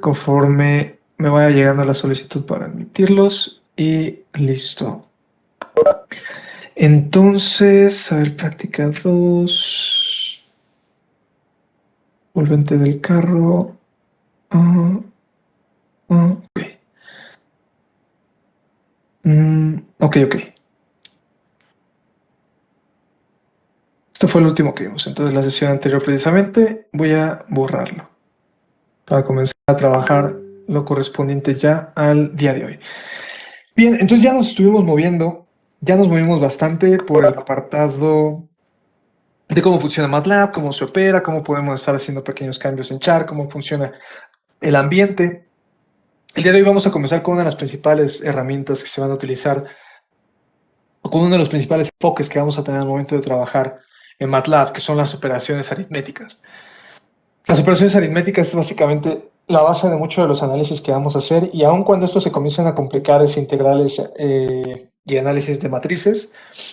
conforme me vaya llegando la solicitud para admitirlos y listo. Entonces, a ver, práctica 2. Volvente del carro. Ok. Ok. Esto fue el último que vimos. Entonces, la sesión anterior precisamente, voy a borrarlo para comenzar a trabajar lo correspondiente ya al día de hoy. Bien, entonces ya nos estuvimos moviendo, ya nos movimos bastante por el apartado de cómo funciona MATLAB, cómo se opera, cómo podemos estar haciendo pequeños cambios en char, cómo funciona el ambiente. El día de hoy vamos a comenzar con una de las principales herramientas que se van a utilizar, o con uno de los principales enfoques que vamos a tener al momento de trabajar en MATLAB, que son las operaciones aritméticas. Las operaciones aritméticas es básicamente la base de muchos de los análisis que vamos a hacer, y aun cuando estos se comienzan a complicar, es integrales y análisis de matrices,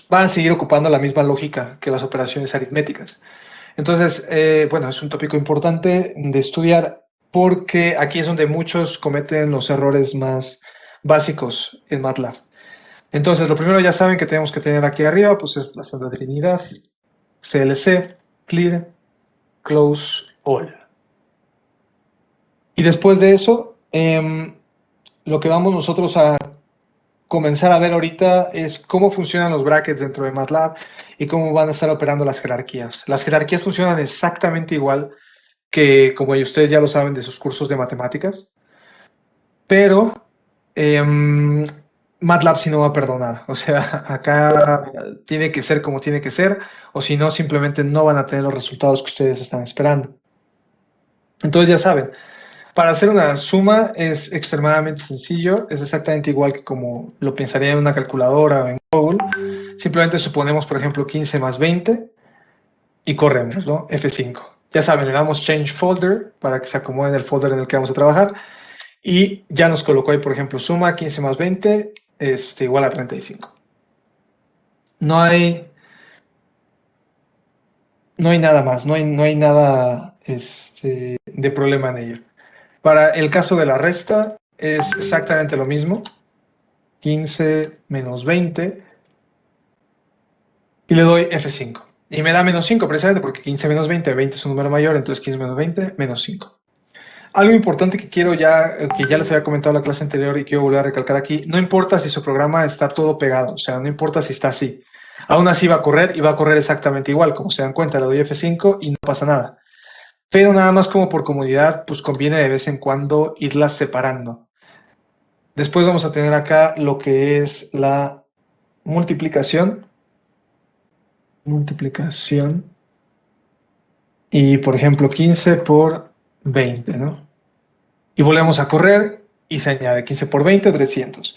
van a seguir ocupando la misma lógica que las operaciones aritméticas. Entonces, bueno, es un tópico importante de estudiar porque aquí es donde muchos cometen los errores más básicos en MATLAB. Entonces, lo primero ya saben que tenemos que tener aquí arriba, pues es la segunda trinidad, CLC, clear, close, all. Y después de eso, lo que vamos nosotros a comenzar a ver ahorita es cómo funcionan los brackets dentro de MATLAB y cómo van a estar operando las jerarquías. Las jerarquías funcionan exactamente igual que, como ustedes ya lo saben de sus cursos de matemáticas, pero MATLAB sí no va a perdonar. O sea, acá tiene que ser como tiene que ser, o si no, simplemente no van a tener los resultados que ustedes están esperando. Entonces ya saben, para hacer una suma es extremadamente sencillo, es exactamente igual que como lo pensaría en una calculadora o en Google. Simplemente suponemos, por ejemplo, 15 más 20 y corremos, ¿no? F5. Ya saben, le damos Change Folder para que se acomode en el folder en el que vamos a trabajar, y ya nos colocó ahí, por ejemplo, suma 15 más 20 igual a 35. No hay nada más, no hay nada de problema en ello. Para el caso de la resta es exactamente lo mismo. 15 menos 20 y le doy F5. Y me da menos 5 precisamente porque 15 menos 20 es un número mayor, entonces 15 menos 20, menos 5. Algo importante que quiero que ya les había comentado en la clase anterior y quiero volver a recalcar aquí, no importa si su programa está todo pegado, o sea, no importa si está así. Aún así va a correr y va a correr exactamente igual, como se dan cuenta, le doy F5 y no pasa nada. Pero nada más como por comodidad, pues conviene de vez en cuando irlas separando. Después vamos a tener acá lo que es la multiplicación. Y por ejemplo 15 por 20, ¿no? Y volvemos a correr y se añade 15 por 20, 300.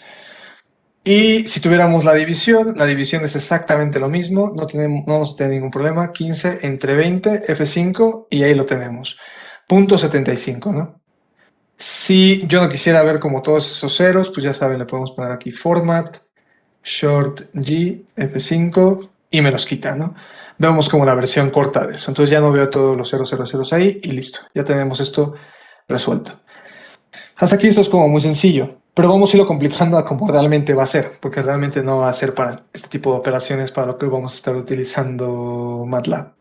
Y si tuviéramos la división es exactamente lo mismo, no vamos a tener ningún problema. 15 entre 20, F5, y ahí lo tenemos. Punto 75, ¿no? Si yo no quisiera ver como todos esos ceros, pues ya saben, le podemos poner aquí format, short G, F5, y me los quita, ¿no? Vemos como la versión corta de eso. Entonces ya no veo todos los 000 ahí y listo. Ya tenemos esto resuelto. Hasta aquí esto es como muy sencillo, pero vamos a irlo complicando a como realmente va a ser, porque realmente no va a ser para este tipo de operaciones para lo que vamos a estar utilizando MATLAB.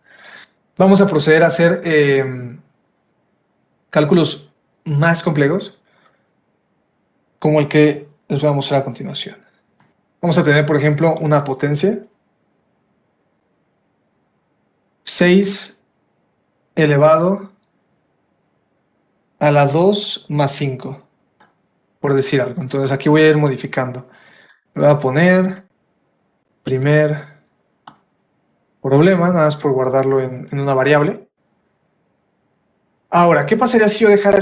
Vamos a proceder a hacer cálculos más complejos, como el que les voy a mostrar a continuación. Vamos a tener, por ejemplo, una potencia 6 elevado a la 2 más 5, por decir algo. Entonces aquí voy a ir modificando. Le voy a poner primer problema, nada más por guardarlo en una variable. Ahora, ¿qué pasaría si yo dejara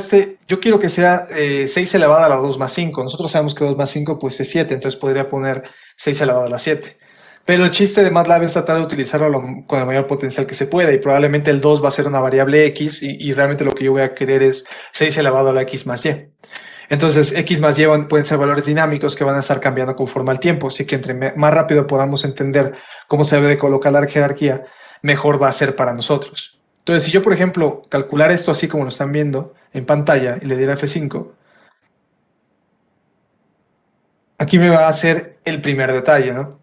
yo quiero que sea 6 elevado a la 2 más 5. Nosotros sabemos que 2 más 5 pues es 7, entonces podría poner 6 elevado a la 7. Pero el chiste de MATLAB es tratar de utilizarlo con el mayor potencial que se pueda, y probablemente el 2 va a ser una variable X, y realmente lo que yo voy a querer es 6 elevado a la X más Y. Entonces, X más Y pueden ser valores dinámicos que van a estar cambiando conforme al tiempo, así que entre más rápido podamos entender cómo se debe de colocar la jerarquía, mejor va a ser para nosotros. Entonces, si yo, por ejemplo, calcular esto así como lo están viendo en pantalla y le diera F5, aquí me va a hacer el primer detalle, ¿no?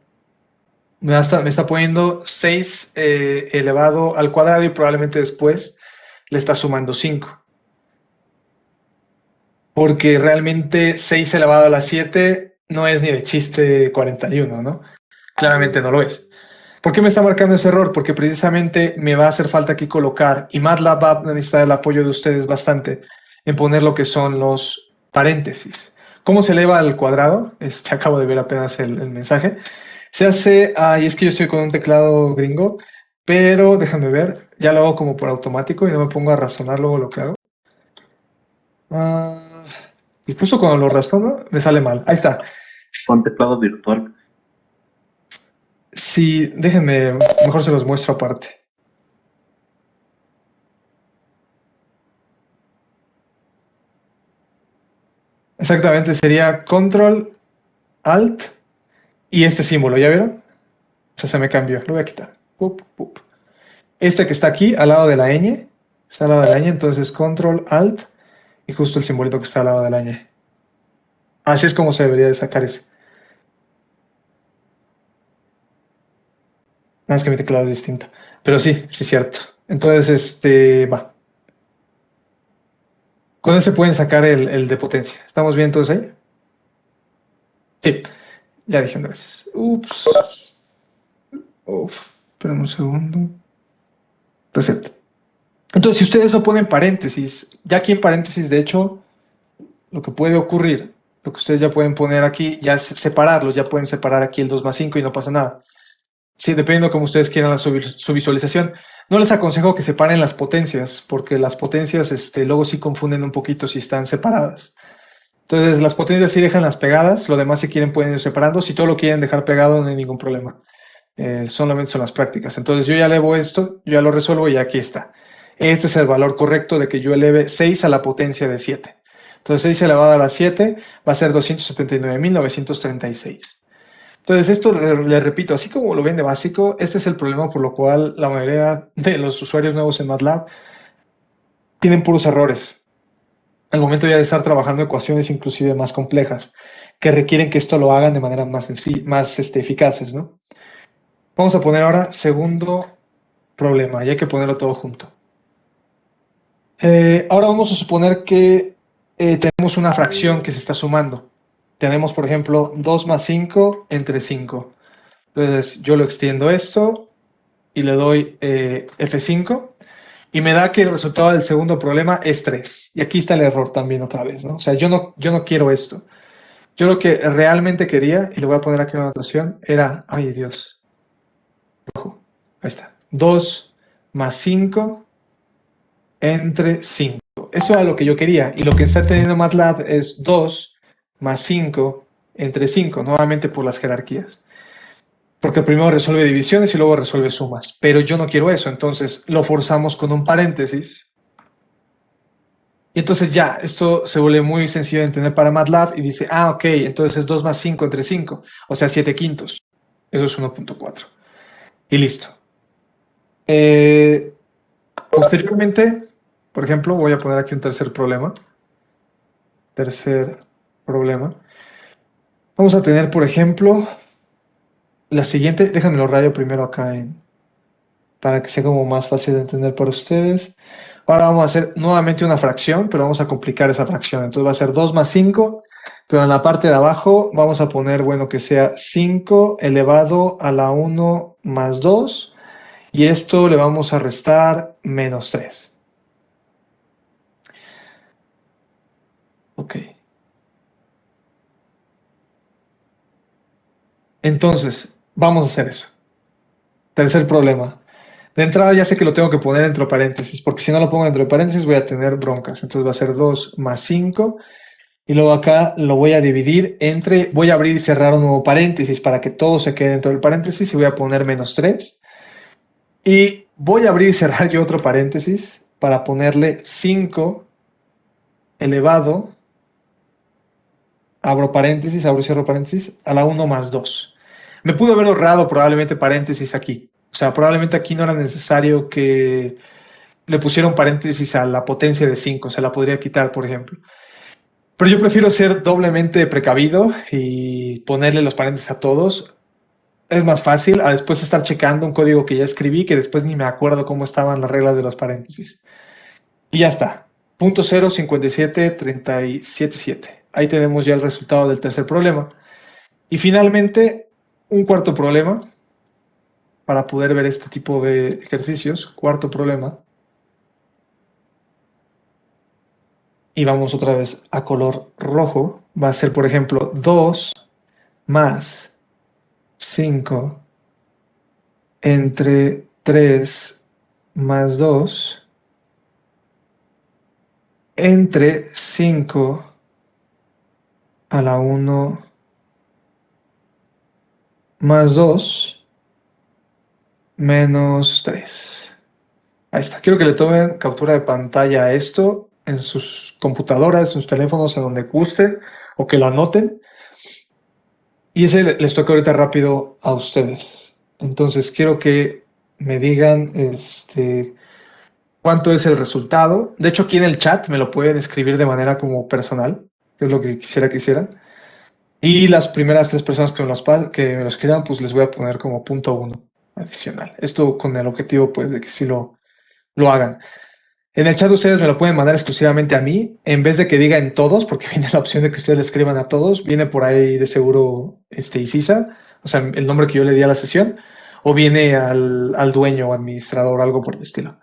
Me está poniendo 6 elevado al cuadrado y probablemente después le está sumando 5. Porque realmente 6 elevado a la 7 no es ni de chiste 41, ¿no? Claramente no lo es. ¿Por qué me está marcando ese error? Porque precisamente me va a hacer falta aquí colocar, y MATLAB va a necesitar el apoyo de ustedes bastante en poner lo que son los paréntesis. ¿Cómo se eleva al cuadrado? Acabo de ver apenas el mensaje. Se hace, y es que yo estoy con un teclado gringo, pero déjame ver, ya lo hago como por automático y no me pongo a razonar luego lo que hago. Y justo cuando lo razono, me sale mal. Ahí está. Con teclado virtual. Sí, déjenme, mejor se los muestro aparte. Exactamente, sería Control, Alt y este símbolo, ¿ya vieron? O sea, se me cambió, lo voy a quitar. Este que está aquí, al lado de la ñ, está al lado de la ñ, entonces Control, Alt y justo el simbolito que está al lado de la ñ. Así es como se debería de sacar ese. Nada más que mi teclado es distinto. Pero sí, sí es cierto. Entonces, va. Con ese pueden sacar el de potencia. ¿Estamos bien entonces ahí? Sí, ya dije, gracias. Ups. Esperen un segundo. Reset. Entonces, si ustedes no ponen paréntesis, ya aquí en paréntesis, de hecho, lo que puede ocurrir, lo que ustedes ya pueden poner aquí, ya es separarlos, ya pueden separar aquí el 2 más 5 y no pasa nada. Sí, dependiendo cómo ustedes quieran su visualización. No les aconsejo que separen las potencias, porque las potencias luego sí confunden un poquito si están separadas. Entonces, las potencias sí dejan las pegadas, lo demás si quieren pueden ir separando. Si todo lo quieren dejar pegado, no hay ningún problema. Solamente son las prácticas. Entonces, yo ya elevo esto, yo ya lo resuelvo y aquí está. Este es el valor correcto de que yo eleve 6 a la potencia de 7. Entonces, 6 elevado a la 7 va a ser 279.936. Entonces, esto le repito, así como lo ven de básico, este es el problema por lo cual la mayoría de los usuarios nuevos en MATLAB tienen puros errores. Al momento ya de estar trabajando ecuaciones inclusive más complejas, que requieren que esto lo hagan de manera más eficaces, ¿no? Vamos a poner ahora segundo problema, y hay que ponerlo todo junto. Ahora vamos a suponer que tenemos una fracción que se está sumando. Tenemos, por ejemplo, 2 más 5 entre 5. Entonces, yo lo extiendo esto y le doy F5 y me da que el resultado del segundo problema es 3. Y aquí está el error también otra vez, ¿no? O sea, yo no quiero esto. Yo lo que realmente quería, y le voy a poner aquí una anotación, era, ay Dios, rojo, ahí está, 2 más 5 entre 5. Eso era lo que yo quería. Y lo que está teniendo MATLAB es 2 más 5 entre 5, nuevamente por las jerarquías. Porque primero resuelve divisiones y luego resuelve sumas. Pero yo no quiero eso, entonces lo forzamos con un paréntesis. Y entonces ya, esto se vuelve muy sencillo de entender para MATLAB y dice, ok, entonces es 2 más 5 entre 5, o sea, 7 quintos. Eso es 1.4. Y listo. Posteriormente, por ejemplo, voy a poner aquí un tercer problema. Tercer problema. Vamos a tener, por ejemplo, la siguiente. Déjenme lo rayo primero acá para que sea como más fácil de entender para ustedes. Ahora vamos a hacer nuevamente una fracción, pero vamos a complicar esa fracción. Entonces va a ser 2 más 5, pero en la parte de abajo vamos a poner, bueno, que sea 5 elevado a la 1 más 2, y esto le vamos a restar menos 3. Ok. Entonces, vamos a hacer eso. Tercer problema. De entrada ya sé que lo tengo que poner entre paréntesis, porque si no lo pongo entre paréntesis voy a tener broncas. Entonces va a ser 2 más 5. Y luego acá lo voy a dividir entre, voy a abrir y cerrar un nuevo paréntesis para que todo se quede dentro del paréntesis y voy a poner menos 3. Y voy a abrir y cerrar yo otro paréntesis para ponerle 5 elevado, abro y cierro paréntesis, a la 1 más 2. Me pudo haber ahorrado probablemente paréntesis aquí. O sea, probablemente aquí no era necesario que le pusieron paréntesis a la potencia de 5, se la podría quitar, por ejemplo. Pero yo prefiero ser doblemente precavido y ponerle los paréntesis a todos. Es más fácil a después estar checando un código que ya escribí que después ni me acuerdo cómo estaban las reglas de los paréntesis. Y ya está. Punto 0.57.37.7. Ahí tenemos ya el resultado del tercer problema. Y finalmente, un cuarto problema para poder ver este tipo de ejercicios. Cuarto problema. Y vamos otra vez a color rojo. Va a ser, por ejemplo, 2 más 5 entre 3 más 2 entre 5 a la 1 más 2 menos 3. Ahí está. Quiero que le tomen captura de pantalla a esto en sus computadoras, en sus teléfonos, en donde gusten, o que lo anoten. Y ese les toca ahorita rápido a ustedes. Entonces quiero que me digan cuánto es el resultado. De hecho, aquí en el chat me lo pueden escribir de manera como personal, que es lo que quisiera que hicieran. Y las primeras 3 personas que me lo escriban, pues les voy a poner como punto 1 adicional. Esto con el objetivo, pues, de que sí lo hagan. En el chat ustedes me lo pueden mandar exclusivamente a mí, en vez de que diga en todos, porque viene la opción de que ustedes le escriban a todos, viene por ahí de seguro Isisa, o sea, el nombre que yo le di a la sesión, o viene al dueño o administrador, algo por el estilo.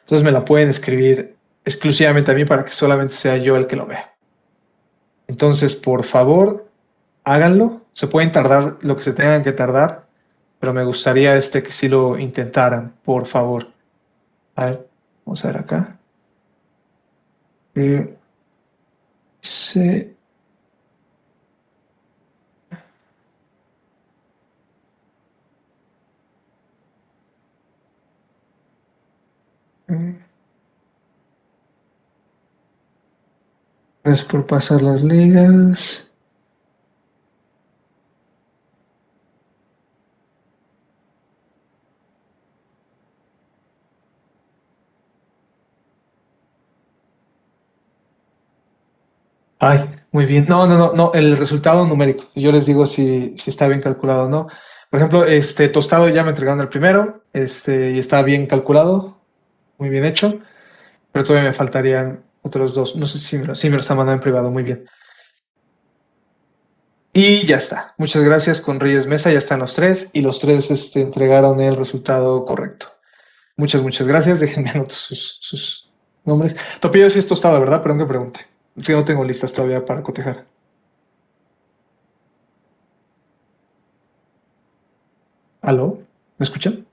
Entonces me la pueden escribir exclusivamente a mí para que solamente sea yo el que lo vea. Entonces, por favor, háganlo. Se pueden tardar lo que se tengan que tardar, pero me gustaría que sí lo intentaran, por favor. A ver, vamos a ver acá. Sí. Gracias por pasar las ligas. Ay, muy bien. No, el resultado numérico. Yo les digo si está bien calculado o no. Por ejemplo, tostado ya me entregaron el primero, y está bien calculado, muy bien hecho, pero todavía me faltarían otros 2. No sé si sí me lo están mandando en privado, muy bien. Y ya está. Muchas gracias con Reyes Mesa, ya están los 3 y los 3 entregaron el resultado correcto. Muchas gracias. Déjenme anotar sus nombres. Topillo sí es tostado, ¿verdad? Perdón que pregunte. Es que no tengo listas todavía para cotejar. ¿Aló? ¿Me escuchan?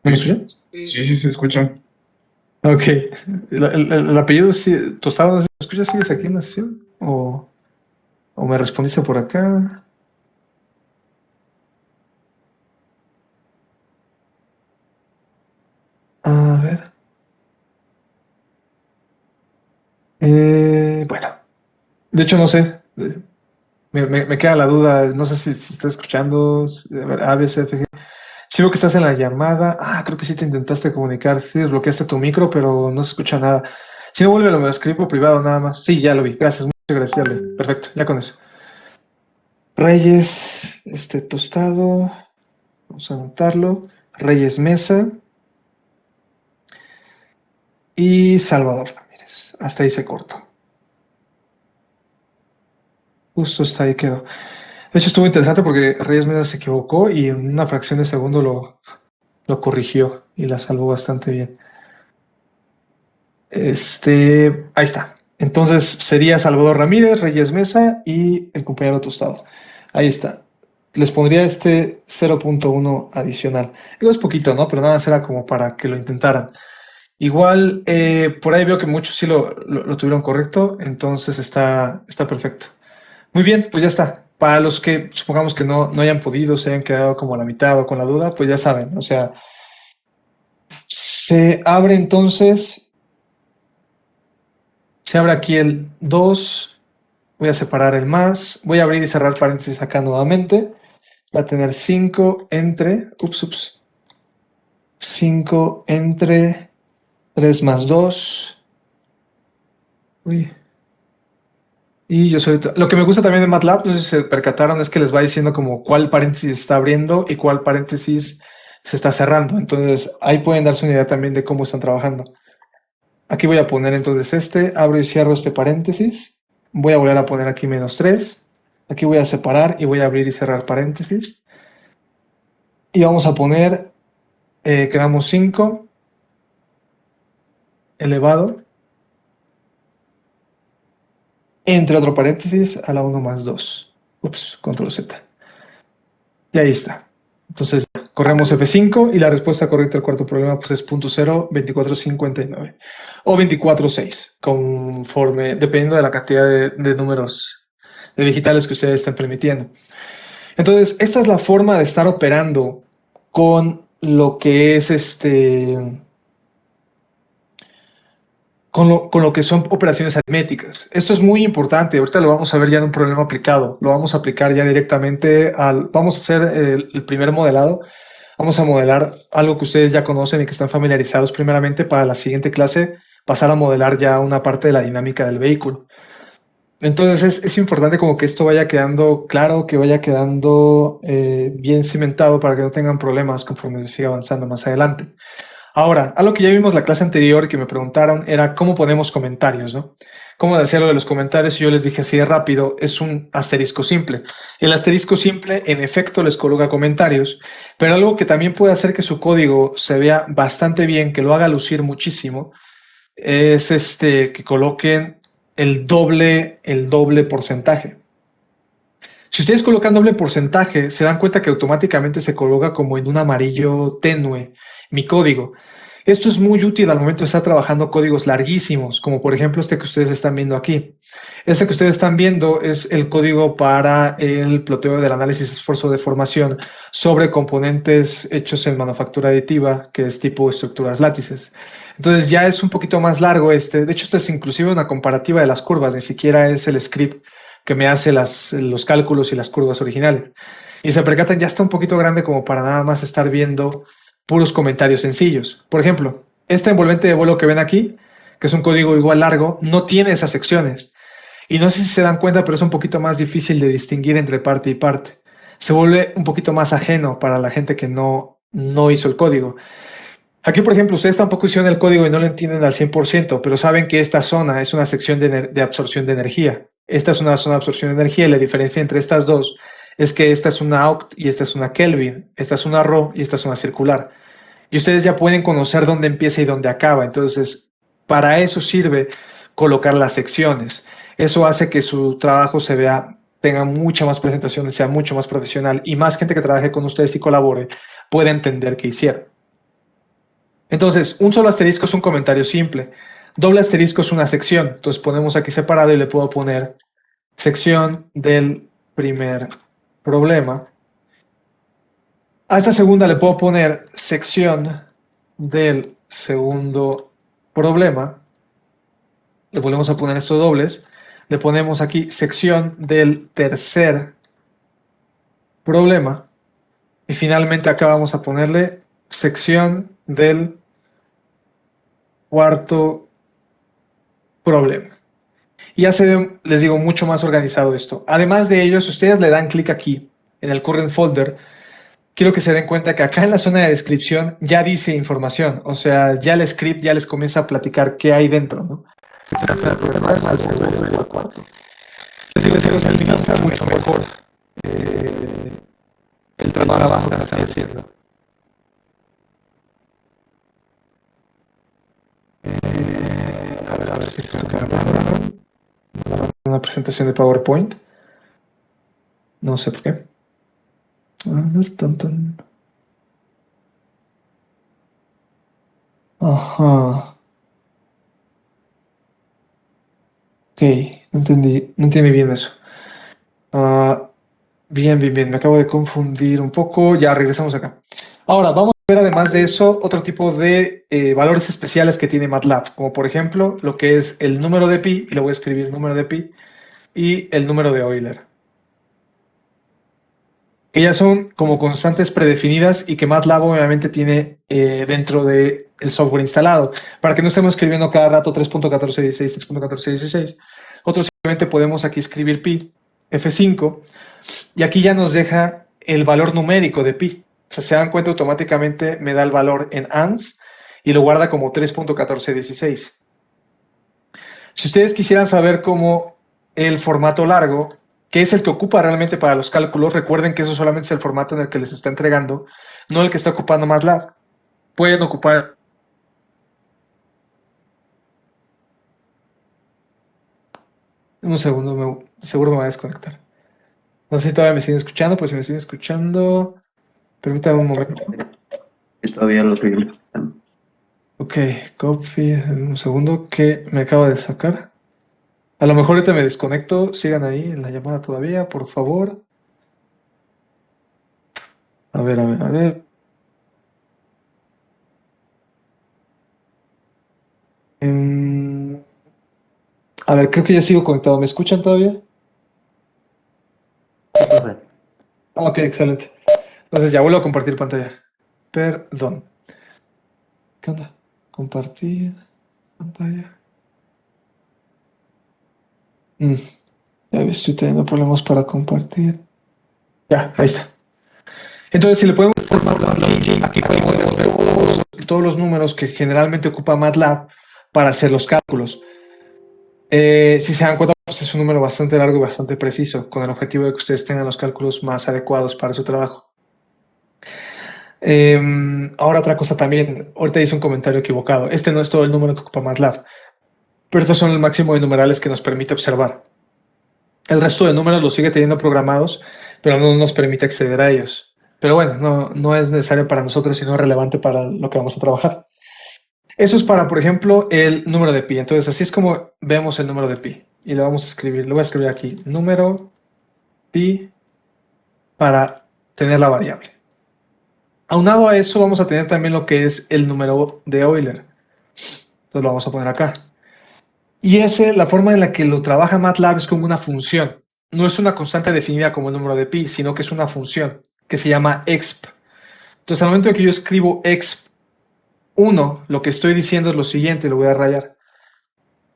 ¿No me escuchan? Sí, se escucha. Ok. El apellido sí, tostado, ¿no se escucha? ¿Sigues aquí en la sesión? ¿O me respondiste por acá? A ver. Bueno. De hecho, no sé. Me queda la duda. No sé si estás escuchando. A ver, A, B, C, F, G. Sí veo que estás en la llamada. Creo que sí te intentaste comunicar. Sí desbloqueaste tu micro, pero no se escucha nada. Si no, vuelve, me lo escribo por privado nada más. Sí, ya lo vi. Gracias, muchas gracias. Ya lo vi. Perfecto, ya con eso. Reyes, tostado. Vamos a anotarlo. Reyes Mesa y Salvador Ramírez. Hasta ahí se cortó. Justo hasta ahí quedó. De hecho, estuvo interesante porque Reyes Mesa se equivocó y en una fracción de segundo lo corrigió y la salvó bastante bien. Ahí está. Entonces sería Salvador Ramírez, Reyes Mesa y el compañero Tostado. Ahí está. Les pondría 0.1 adicional. Digo, es poquito, ¿no? Pero nada más era como para que lo intentaran. Igual, por ahí veo que muchos sí lo tuvieron correcto, entonces está perfecto. Muy bien, pues ya está. Para los que supongamos que no hayan podido, se hayan quedado como a la mitad o con la duda, pues ya saben, o sea, se abre entonces, se abre aquí el 2. Voy a separar el más, voy a abrir y cerrar paréntesis acá nuevamente, va a tener 5 entre, 5 entre 3 más 2. Uy. Y yo soy... Lo que me gusta también de MATLAB, no sé si se percataron, es que les va diciendo como cuál paréntesis está abriendo y cuál paréntesis se está cerrando. Entonces, ahí pueden darse una idea también de cómo están trabajando. Aquí voy a poner entonces abro y cierro este paréntesis. Voy a volver a poner aquí -3. Aquí voy a separar y voy a abrir y cerrar paréntesis. Y vamos a poner, quedamos 5 elevado entre otro paréntesis a la 1 más 2. Ups, control Z. Y ahí está. Entonces, corremos F5 y la respuesta correcta al cuarto problema pues es 0.02459 o 24.6, conforme, dependiendo de la cantidad de números de digitales que ustedes estén permitiendo. Entonces, esta es la forma de estar operando con lo que es con lo que son operaciones aritméticas. Esto es muy importante. Ahorita lo vamos a ver ya en un problema aplicado. Lo vamos a aplicar ya directamente vamos a hacer el primer modelado. Vamos a modelar algo que ustedes ya conocen y que están familiarizados primeramente para la siguiente clase, pasar a modelar ya una parte de la dinámica del vehículo. Entonces es importante como que esto vaya quedando claro, que vaya quedando bien cimentado para que no tengan problemas conforme se siga avanzando más adelante. Ahora, algo que ya vimos la clase anterior y que me preguntaron era cómo ponemos comentarios, ¿no? ¿Cómo decía lo de los comentarios? Y yo les dije así de rápido, es un asterisco simple. El asterisco simple, en efecto, les coloca comentarios, pero algo que también puede hacer que su código se vea bastante bien, que lo haga lucir muchísimo, es que coloquen el doble porcentaje. Si ustedes colocan doble porcentaje, se dan cuenta que automáticamente se coloca como en un amarillo tenue mi código. Esto es muy útil al momento de estar trabajando códigos larguísimos, como por ejemplo este que ustedes están viendo aquí. Este que ustedes están viendo es el código para el ploteo del análisis de esfuerzo de formación sobre componentes hechos en manufactura aditiva, que es tipo estructuras látices. Entonces ya es un poquito más largo este. De hecho, esto es inclusive una comparativa de las curvas, ni siquiera es el script que me hace los cálculos y las curvas originales. Y se percatan, ya está un poquito grande como para nada más estar viendo puros comentarios sencillos. Por ejemplo, este envolvente de vuelo que ven aquí, que es un código igual largo, no tiene esas secciones. Y no sé si se dan cuenta, pero es un poquito más difícil de distinguir entre parte y parte. Se vuelve un poquito más ajeno para la gente que no hizo el código. Aquí, por ejemplo, ustedes tampoco hicieron el código y no lo entienden al 100%, pero saben que esta zona es una sección de absorción de energía. Esta es una zona de absorción de energía y la diferencia entre estas dos es que esta es una oct y esta es una Kelvin, esta es una rho y esta es una circular. Y ustedes ya pueden conocer dónde empieza y dónde acaba. Entonces, para eso sirve colocar las secciones. Eso hace que su trabajo se vea, tenga mucha más presentación, sea mucho más profesional y más gente que trabaje con ustedes y colabore pueda entender qué hicieron. Entonces, un solo asterisco es un comentario simple. Doble asterisco es una sección. Entonces ponemos aquí separado y le puedo poner sección del primer problema. A esta segunda le puedo poner sección del segundo problema. Le volvemos a poner estos dobles. Le ponemos aquí sección del tercer problema. Y finalmente acá vamos a ponerle sección del cuarto problema. Y ya se ve, les digo, mucho más organizado esto. Además de ello, si ustedes le dan clic aquí, en el current folder, quiero que se den cuenta que acá en la zona de descripción ya dice información. O sea, ya el script ya les comienza a platicar qué hay dentro, ¿no? Les digo, al final está mucho mejor el trabajo que están haciendo. A ver, ¿qué es esto que me mandaron? Una presentación de PowerPoint. No sé por qué. Ajá. Ok, no entendí bien eso. Bien, me acabo de confundir un poco. Ya regresamos acá. Ahora, vamos a ver además de eso otro tipo de valores especiales que tiene MATLAB, como por ejemplo lo que es el número de pi, y le voy a escribir número de pi, y el número de Euler. que ya son como constantes predefinidas y que MATLAB obviamente tiene dentro del software instalado. Para que no estemos escribiendo cada rato 3.1416, 3.1416. Nosotros simplemente podemos aquí escribir pi, F5, y aquí ya nos deja el valor numérico de pi. O sea, se dan cuenta, automáticamente me da el valor en ANS y lo guarda como 3.1416. Si ustedes quisieran saber cómo el formato largo, que es el que ocupa realmente para los cálculos, recuerden que eso solamente es el formato en el que les está entregando, no el que está ocupando MATLAB. Pueden ocupar... Un segundo, seguro me va a desconectar. No sé si todavía me siguen escuchando, pues si me siguen escuchando, permítanme un momento. Y todavía lo seguimos escuchando. Ok, copy, un segundo que me acabo de sacar. A lo mejor ahorita me desconecto, sigan ahí en la llamada todavía, por favor. A ver, a ver, a ver. A ver, creo que ya sigo conectado. ¿Me escuchan todavía? Ok, excelente. Entonces ya vuelvo a compartir pantalla. Perdón. ¿Qué onda? Compartir pantalla. Ya estoy teniendo problemas para compartir. Ya, ahí está. Entonces, si le podemos formar aquí podemos ver todos los números que generalmente ocupa MATLAB para hacer los cálculos. Si se dan cuenta, pues es un número bastante largo y bastante preciso, con el objetivo de que ustedes tengan los cálculos más adecuados para su trabajo. Ahora otra cosa también, ahorita hice un comentario equivocado. Este no es todo el número que ocupa MATLAB, pero estos son el máximo de numerales que nos permite observar. El resto de números los sigue teniendo programados, pero no nos permite acceder a ellos. Pero bueno, no es necesario para nosotros, sino relevante para lo que vamos a trabajar. Eso es para, por ejemplo, el número de pi. Entonces, así es como vemos el número de pi. Y le vamos a escribir, lo voy a escribir aquí, número pi para tener la variable. Aunado a eso, vamos a tener también lo que es el número de Euler. Entonces lo vamos a poner acá. Y la forma en la que lo trabaja MATLAB es como una función. No es una constante definida como el número de pi, sino que es una función que se llama exp. Entonces, al momento en que yo escribo exp1, lo que estoy diciendo es lo siguiente, lo voy a rayar.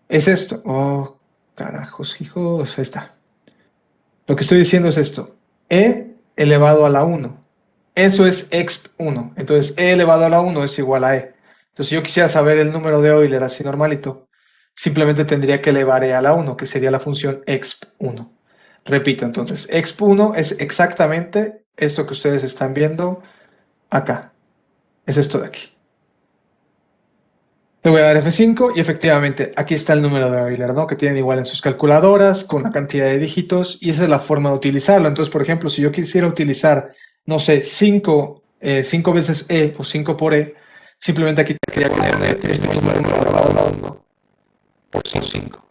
Es esto. Oh, carajos, hijos, ahí está. Lo que estoy diciendo es esto. E elevado a la 1. Eso es exp1. Entonces, E elevado a la 1 es igual a E. Entonces, si yo quisiera saber el número de Euler así normalito, simplemente tendría que elevar E a la 1, que sería la función exp1. Repito, entonces, exp1 es exactamente esto que ustedes están viendo acá. Es esto de aquí. Le voy a dar F5 y efectivamente aquí está el número de Euler, ¿no? Que tienen igual en sus calculadoras con la cantidad de dígitos y esa es la forma de utilizarlo. Entonces, por ejemplo, si yo quisiera utilizar, no sé, 5 veces E o 5 por E, simplemente aquí tendría que poner este número elevado a la 1 por 5.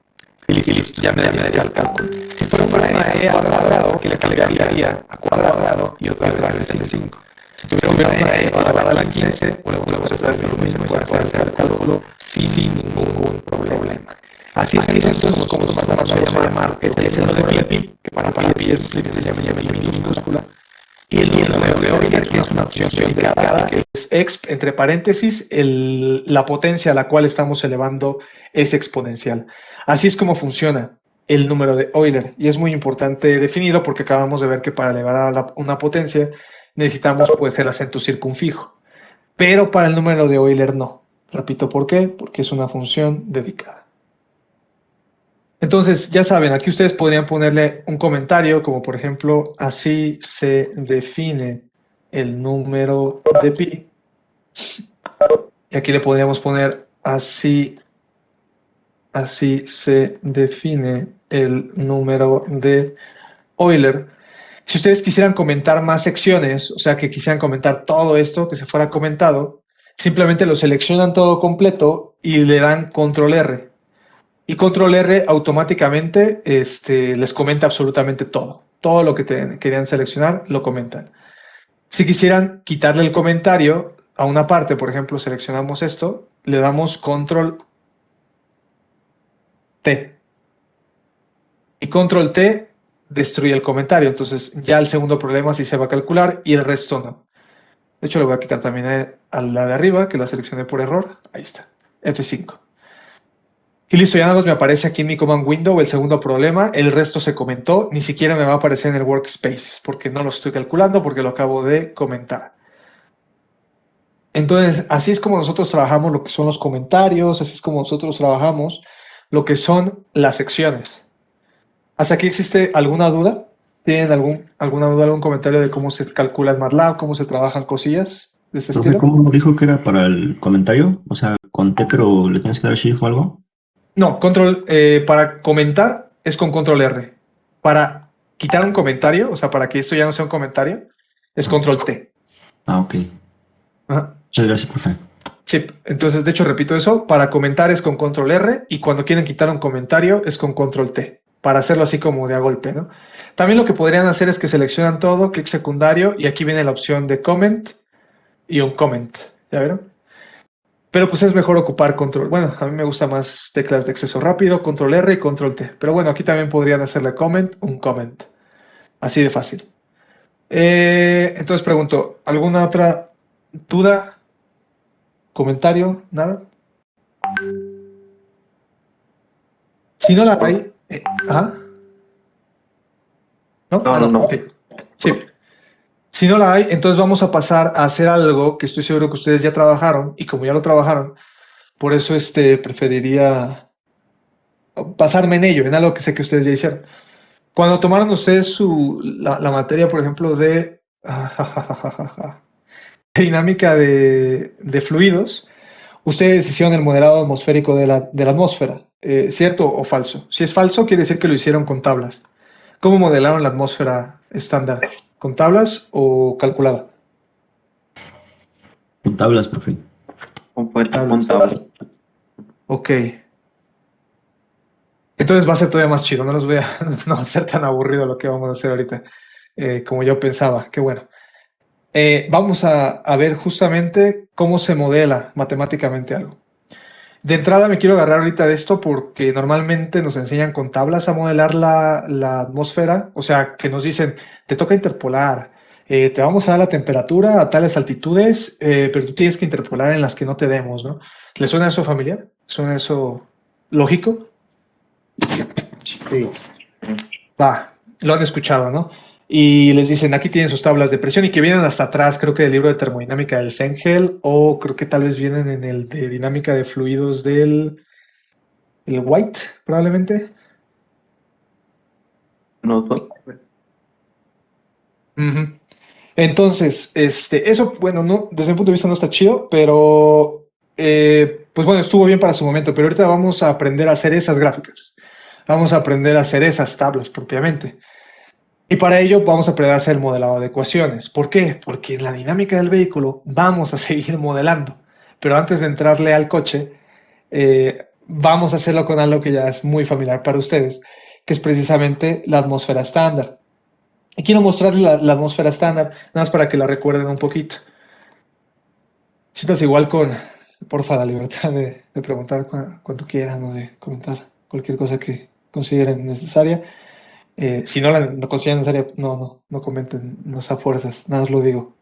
Y listo, ya me daría el cálculo. Si fuera una E al cuadrado, que le cambiaría a cuadrado y otra vez el 5. Si tuviera una E elevada a la 15, bueno, pues hacer lo mismo, puede hacer el cálculo sin ningún problema. Así es entonces como nos vamos a llamar, este es el número de pi, que para pi es pi minúscula, y el número de Euler, que es una función dedicada, que es exp, entre paréntesis, la potencia a la cual estamos elevando es exponencial. Así es como funciona el número de Euler, y es muy importante definirlo porque acabamos de ver que para elevar a una potencia necesitamos pues el acento circunfijo, pero para el número de Euler no. Repito, ¿por qué? Porque es una función dedicada. Entonces, ya saben, aquí ustedes podrían ponerle un comentario, como por ejemplo, así se define el número de pi. Y aquí le podríamos poner así se define el número de Euler. Si ustedes quisieran comentar más secciones, o sea, que quisieran comentar todo esto que se fuera comentado, simplemente lo seleccionan todo completo y le dan control R. Y control R automáticamente les comenta absolutamente todo. Todo lo que querían seleccionar lo comentan. Si quisieran quitarle el comentario a una parte, por ejemplo, seleccionamos esto, le damos control T. Y control T destruye el comentario. Entonces ya el segundo problema sí se va a calcular y el resto no. De hecho, le voy a quitar también a la de arriba, que la seleccioné por error. Ahí está, F5. Y listo, ya nada más me aparece aquí en mi command window el segundo problema. El resto se comentó, ni siquiera me va a aparecer en el workspace, porque no lo estoy calculando, porque lo acabo de comentar. Entonces, así es como nosotros trabajamos lo que son los comentarios, así es como nosotros trabajamos lo que son las secciones. ¿Hasta aquí existe alguna duda? ¿Tienen alguna duda, algún comentario de cómo se calcula en MATLAB, cómo se trabajan cosillas de este Profe, estilo? ¿cómo dijo que era para el comentario? O sea, con T, pero le tienes que dar shift o algo. No, para comentar es con control R. Para quitar un comentario, o sea, para que esto ya no sea un comentario, es control T. Ah, ok. Ajá. Muchas gracias, profe. Sí, entonces de hecho repito eso, para comentar es con control R y cuando quieren quitar un comentario es con control T, para hacerlo así como de a golpe, ¿no? También lo que podrían hacer es que seleccionan todo, clic secundario y aquí viene la opción de comment y un comment, ¿ya vieron? Pero pues es mejor ocupar control. Bueno, a mí me gusta más teclas de acceso rápido, control R y control T. Pero bueno, aquí también podrían hacerle comment, un comment. Así de fácil. Entonces pregunto, ¿alguna otra duda? ¿Comentario? ¿Nada? Si no la hay... ¿ajá? ¿No? No, Ah, no, no. ok. Sí. Si no la hay, entonces vamos a pasar a hacer algo que estoy seguro que ustedes ya trabajaron y como ya lo trabajaron, por eso preferiría basarme en ello, en algo que sé que ustedes ya hicieron. Cuando tomaron ustedes la materia, por ejemplo, de dinámica de fluidos, ustedes hicieron el modelado atmosférico de la atmósfera, ¿cierto o falso? Si es falso, quiere decir que lo hicieron con tablas. ¿Cómo modelaron la atmósfera estándar? ¿Con tablas o calculada? Con tablas, profe. Con tablas. Ok. Entonces va a ser todavía más chido, no los voy a, no va a ser tan aburrido lo que vamos a hacer ahorita, como yo pensaba, qué bueno. Vamos a ver justamente cómo se modela matemáticamente algo. De entrada me quiero agarrar ahorita de esto porque normalmente nos enseñan con tablas a modelar la atmósfera, o sea, que nos dicen, te toca interpolar, te vamos a dar la temperatura a tales altitudes, pero tú tienes que interpolar en las que no te demos, ¿no? ¿Le suena eso familiar? ¿Suena eso lógico? Sí. Va, lo han escuchado, ¿no? Y les dicen, aquí tienen sus tablas de presión y que vienen hasta atrás, creo que del libro de termodinámica del Sengel, o creo que tal vez vienen en el de dinámica de fluidos del el White, probablemente. No, Ujú. Entonces, eso, bueno, no, desde mi punto de vista no está chido, pero pues bueno, estuvo bien para su momento, pero ahorita vamos a aprender a hacer esas gráficas. Vamos a aprender a hacer esas tablas propiamente. Y para ello vamos a aprender a hacer el modelado de ecuaciones. ¿Por qué? Porque en la dinámica del vehículo vamos a seguir modelando. Pero antes de entrarle al coche, vamos a hacerlo con algo que ya es muy familiar para ustedes, que es precisamente la atmósfera estándar. Y quiero mostrarles la atmósfera estándar, nada más para que la recuerden un poquito. Sientas igual porfa, la libertad de preguntar cuanto quieran o de comentar cualquier cosa que consideren necesaria. Si no la no consideran necesaria, no comenten, no a fuerzas, nada os lo digo.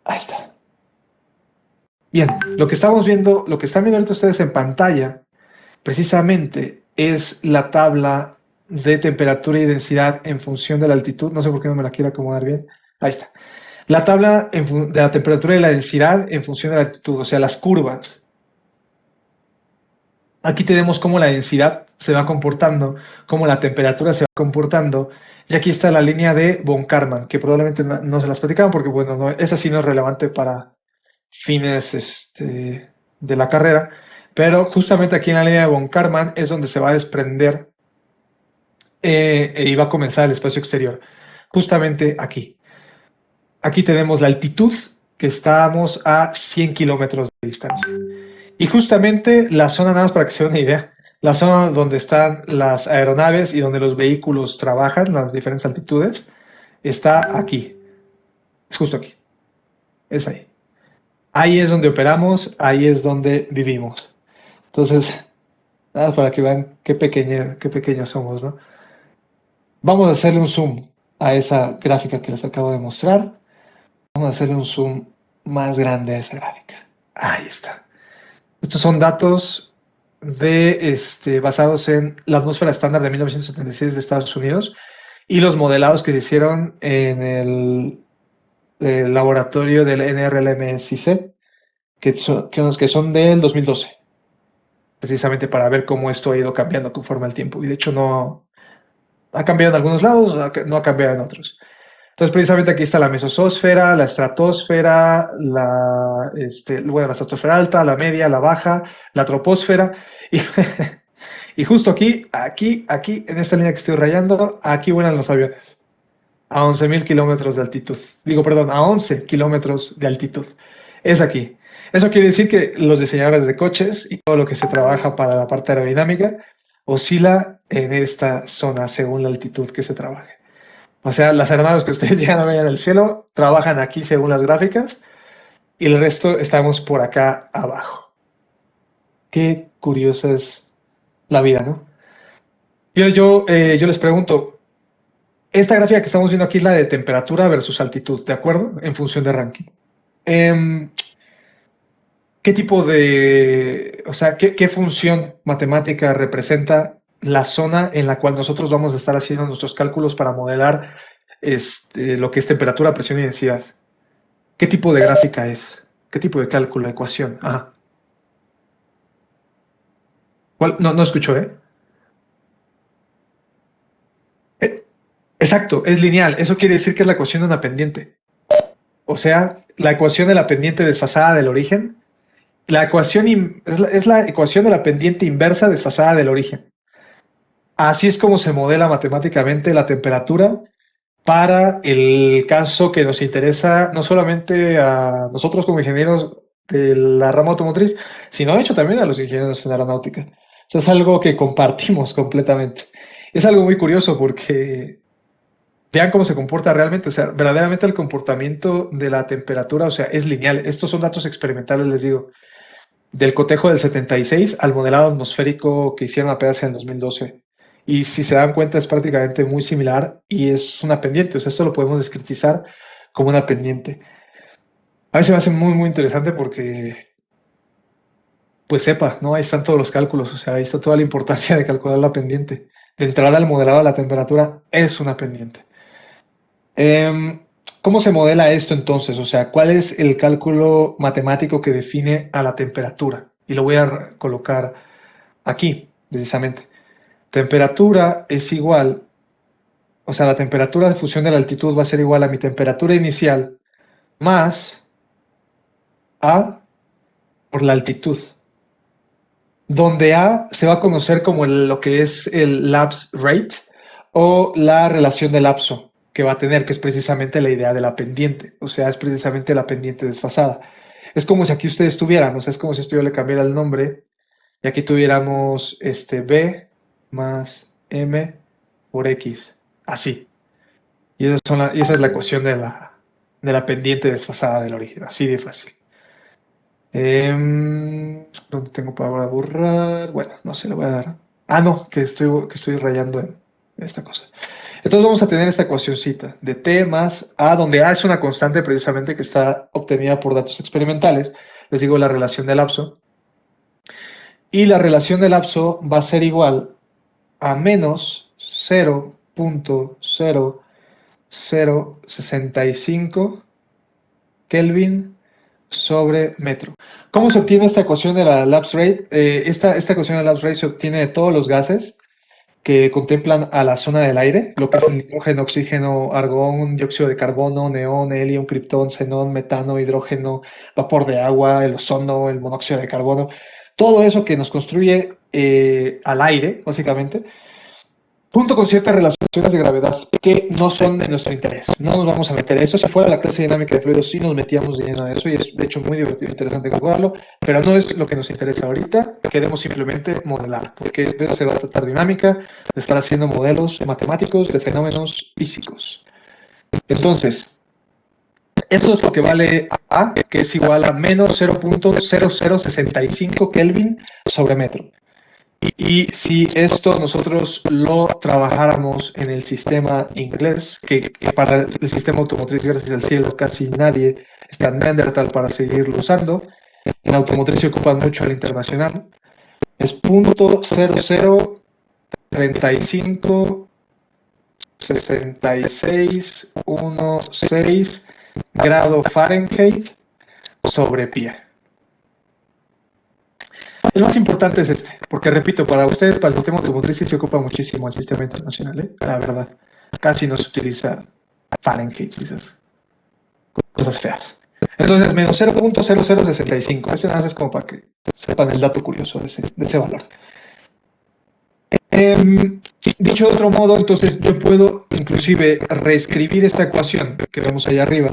Ahí está. Bien, lo que estamos viendo, lo que están viendo ahorita ustedes en pantalla, precisamente es la tabla de temperatura y densidad en función de la altitud. No sé por qué no me la quiero acomodar bien. Ahí está. La tabla de la temperatura y la densidad en función de la altitud, o sea, las curvas. Aquí tenemos cómo la densidad se va comportando, cómo la temperatura se va comportando. Y aquí está la línea de von Karman, que probablemente no se las platicaban porque, bueno, esa sí no es relevante para fines de la carrera. Pero justamente aquí en la línea de von Karman es donde se va a desprender y va a comenzar el espacio exterior. Justamente aquí. Aquí tenemos la altitud, que estamos a 100 kilómetros de distancia. Y justamente la zona, nada más para que se den una idea, la zona donde están las aeronaves y donde los vehículos trabajan, las diferentes altitudes, está aquí. Es justo aquí. Es ahí. Ahí es donde operamos, ahí es donde vivimos. Entonces, Nada más para que vean qué pequeños somos, ¿no? Vamos a hacerle un zoom a esa gráfica que les acabo de mostrar. Vamos a hacerle un zoom más grande a esa gráfica. Ahí está. Estos son datos basados en la atmósfera estándar de 1976 de Estados Unidos y los modelados que se hicieron en el laboratorio del NRLMSIC, que son del 2012, precisamente para ver cómo esto ha ido cambiando conforme al tiempo. Y de hecho no ha cambiado en algunos lados, no ha cambiado en otros. Entonces, precisamente aquí está la mesosfera, la estratosfera, la estratosfera alta, la media, la baja, la troposfera. Y, y justo aquí, en esta línea que estoy rayando, aquí vuelan los aviones. A 11.000 kilómetros de altitud. Digo, perdón, a 11 kilómetros de altitud. Es aquí. Eso quiere decir que los diseñadores de coches y todo lo que se trabaja para la parte aerodinámica oscila en esta zona según la altitud que se trabaje. O sea, las aeronaves que ustedes llegan a ver en el cielo trabajan aquí según las gráficas y el resto estamos por acá abajo. Qué curiosa es la vida, ¿no? Yo les pregunto, esta gráfica que estamos viendo aquí es la de temperatura versus altitud, ¿de acuerdo? En función de ranking. ¿Qué tipo qué función matemática representa la zona en la cual nosotros vamos a estar haciendo nuestros cálculos para modelar lo que es temperatura, presión y densidad? ¿Qué tipo de gráfica es? ¿Qué tipo de cálculo, ecuación? Ajá. No escucho, ¿eh? Exacto, es lineal. Eso quiere decir que es la ecuación de una pendiente. O sea, la ecuación de la pendiente desfasada del origen. La ecuación es la ecuación de la pendiente inversa desfasada del origen. Así es como se modela matemáticamente la temperatura para el caso que nos interesa no solamente a nosotros como ingenieros de la rama automotriz, sino de hecho también a los ingenieros en aeronáutica. Eso es algo que compartimos completamente. Es algo muy curioso porque vean cómo se comporta realmente, o sea, verdaderamente el comportamiento de la temperatura, o sea, es lineal. Estos son datos experimentales, les digo, del cotejo del 76 al modelado atmosférico que hicieron apenas en el 2012. Y si se dan cuenta es prácticamente muy similar y es una pendiente, o sea, esto lo podemos descriptizar como una pendiente. A veces me hace muy, muy interesante porque, pues sepa, ¿no? Ahí están todos los cálculos, o sea, ahí está toda la importancia de calcular la pendiente. De entrada al modelado de la temperatura es una pendiente. ¿Cómo se modela esto entonces? O sea, ¿cuál es el cálculo matemático que define a la temperatura? Y lo voy a colocar aquí, precisamente. Temperatura es igual, o sea, la temperatura de fusión de la altitud va a ser igual a mi temperatura inicial más A por la altitud, donde A se va a conocer como lo que es el lapse rate o la relación de lapso que va a tener, que es precisamente la idea de la pendiente, o sea, es precisamente la pendiente desfasada. Es como si aquí ustedes tuvieran, o sea, es como si esto yo le cambiara el nombre y aquí tuviéramos B más M por X, así. Y esa es la ecuación de la pendiente desfasada del origen, así de fácil. ¿Dónde tengo para borrar? Bueno, no se le voy a dar. Ah, no, que estoy rayando en esta cosa. Entonces vamos a tener esta ecuacióncita de T más A, donde A es una constante precisamente que está obtenida por datos experimentales. Les digo la relación de lapso. Y la relación de lapso va a ser igual a menos 0.0065 Kelvin sobre metro. ¿Cómo se obtiene esta ecuación de la lapse rate? Esta ecuación de la lapse rate se obtiene de todos los gases que contemplan a la zona del aire, lo que es el nitrógeno, oxígeno, argón, dióxido de carbono, neón, helio, criptón, xenón, metano, hidrógeno, vapor de agua, el ozono, el monóxido de carbono, todo eso que nos construye al aire, básicamente, junto con ciertas relaciones de gravedad que no son de nuestro interés. No nos vamos a meter a eso. Si fuera la clase dinámica de fluidos, sí nos metíamos de lleno a eso y es de hecho muy divertido e interesante calcularlo, pero no es lo que nos interesa ahorita. Queremos simplemente modelar, porque de eso se va a tratar dinámica, de estar haciendo modelos matemáticos de fenómenos físicos. Entonces, esto es lo que vale A, que es igual a menos 0.0065 Kelvin sobre metro. Y si esto nosotros lo trabajáramos en el sistema inglés, que para el sistema automotriz, gracias al cielo, casi nadie está en Neandertal para seguirlo usando, en automotriz se ocupa mucho al internacional, es punto 0035 6616 grado Fahrenheit sobre pie. El más importante es este, porque repito, para ustedes, para el sistema automotriz sí se ocupa muchísimo el sistema internacional, ¿eh? La verdad. Casi no se utiliza Fahrenheit y esas cosas feas. Entonces, menos 0.0065. Ese nada más es como para que sepan el dato curioso de ese valor. Dicho de otro modo, entonces yo puedo inclusive reescribir esta ecuación que vemos allá arriba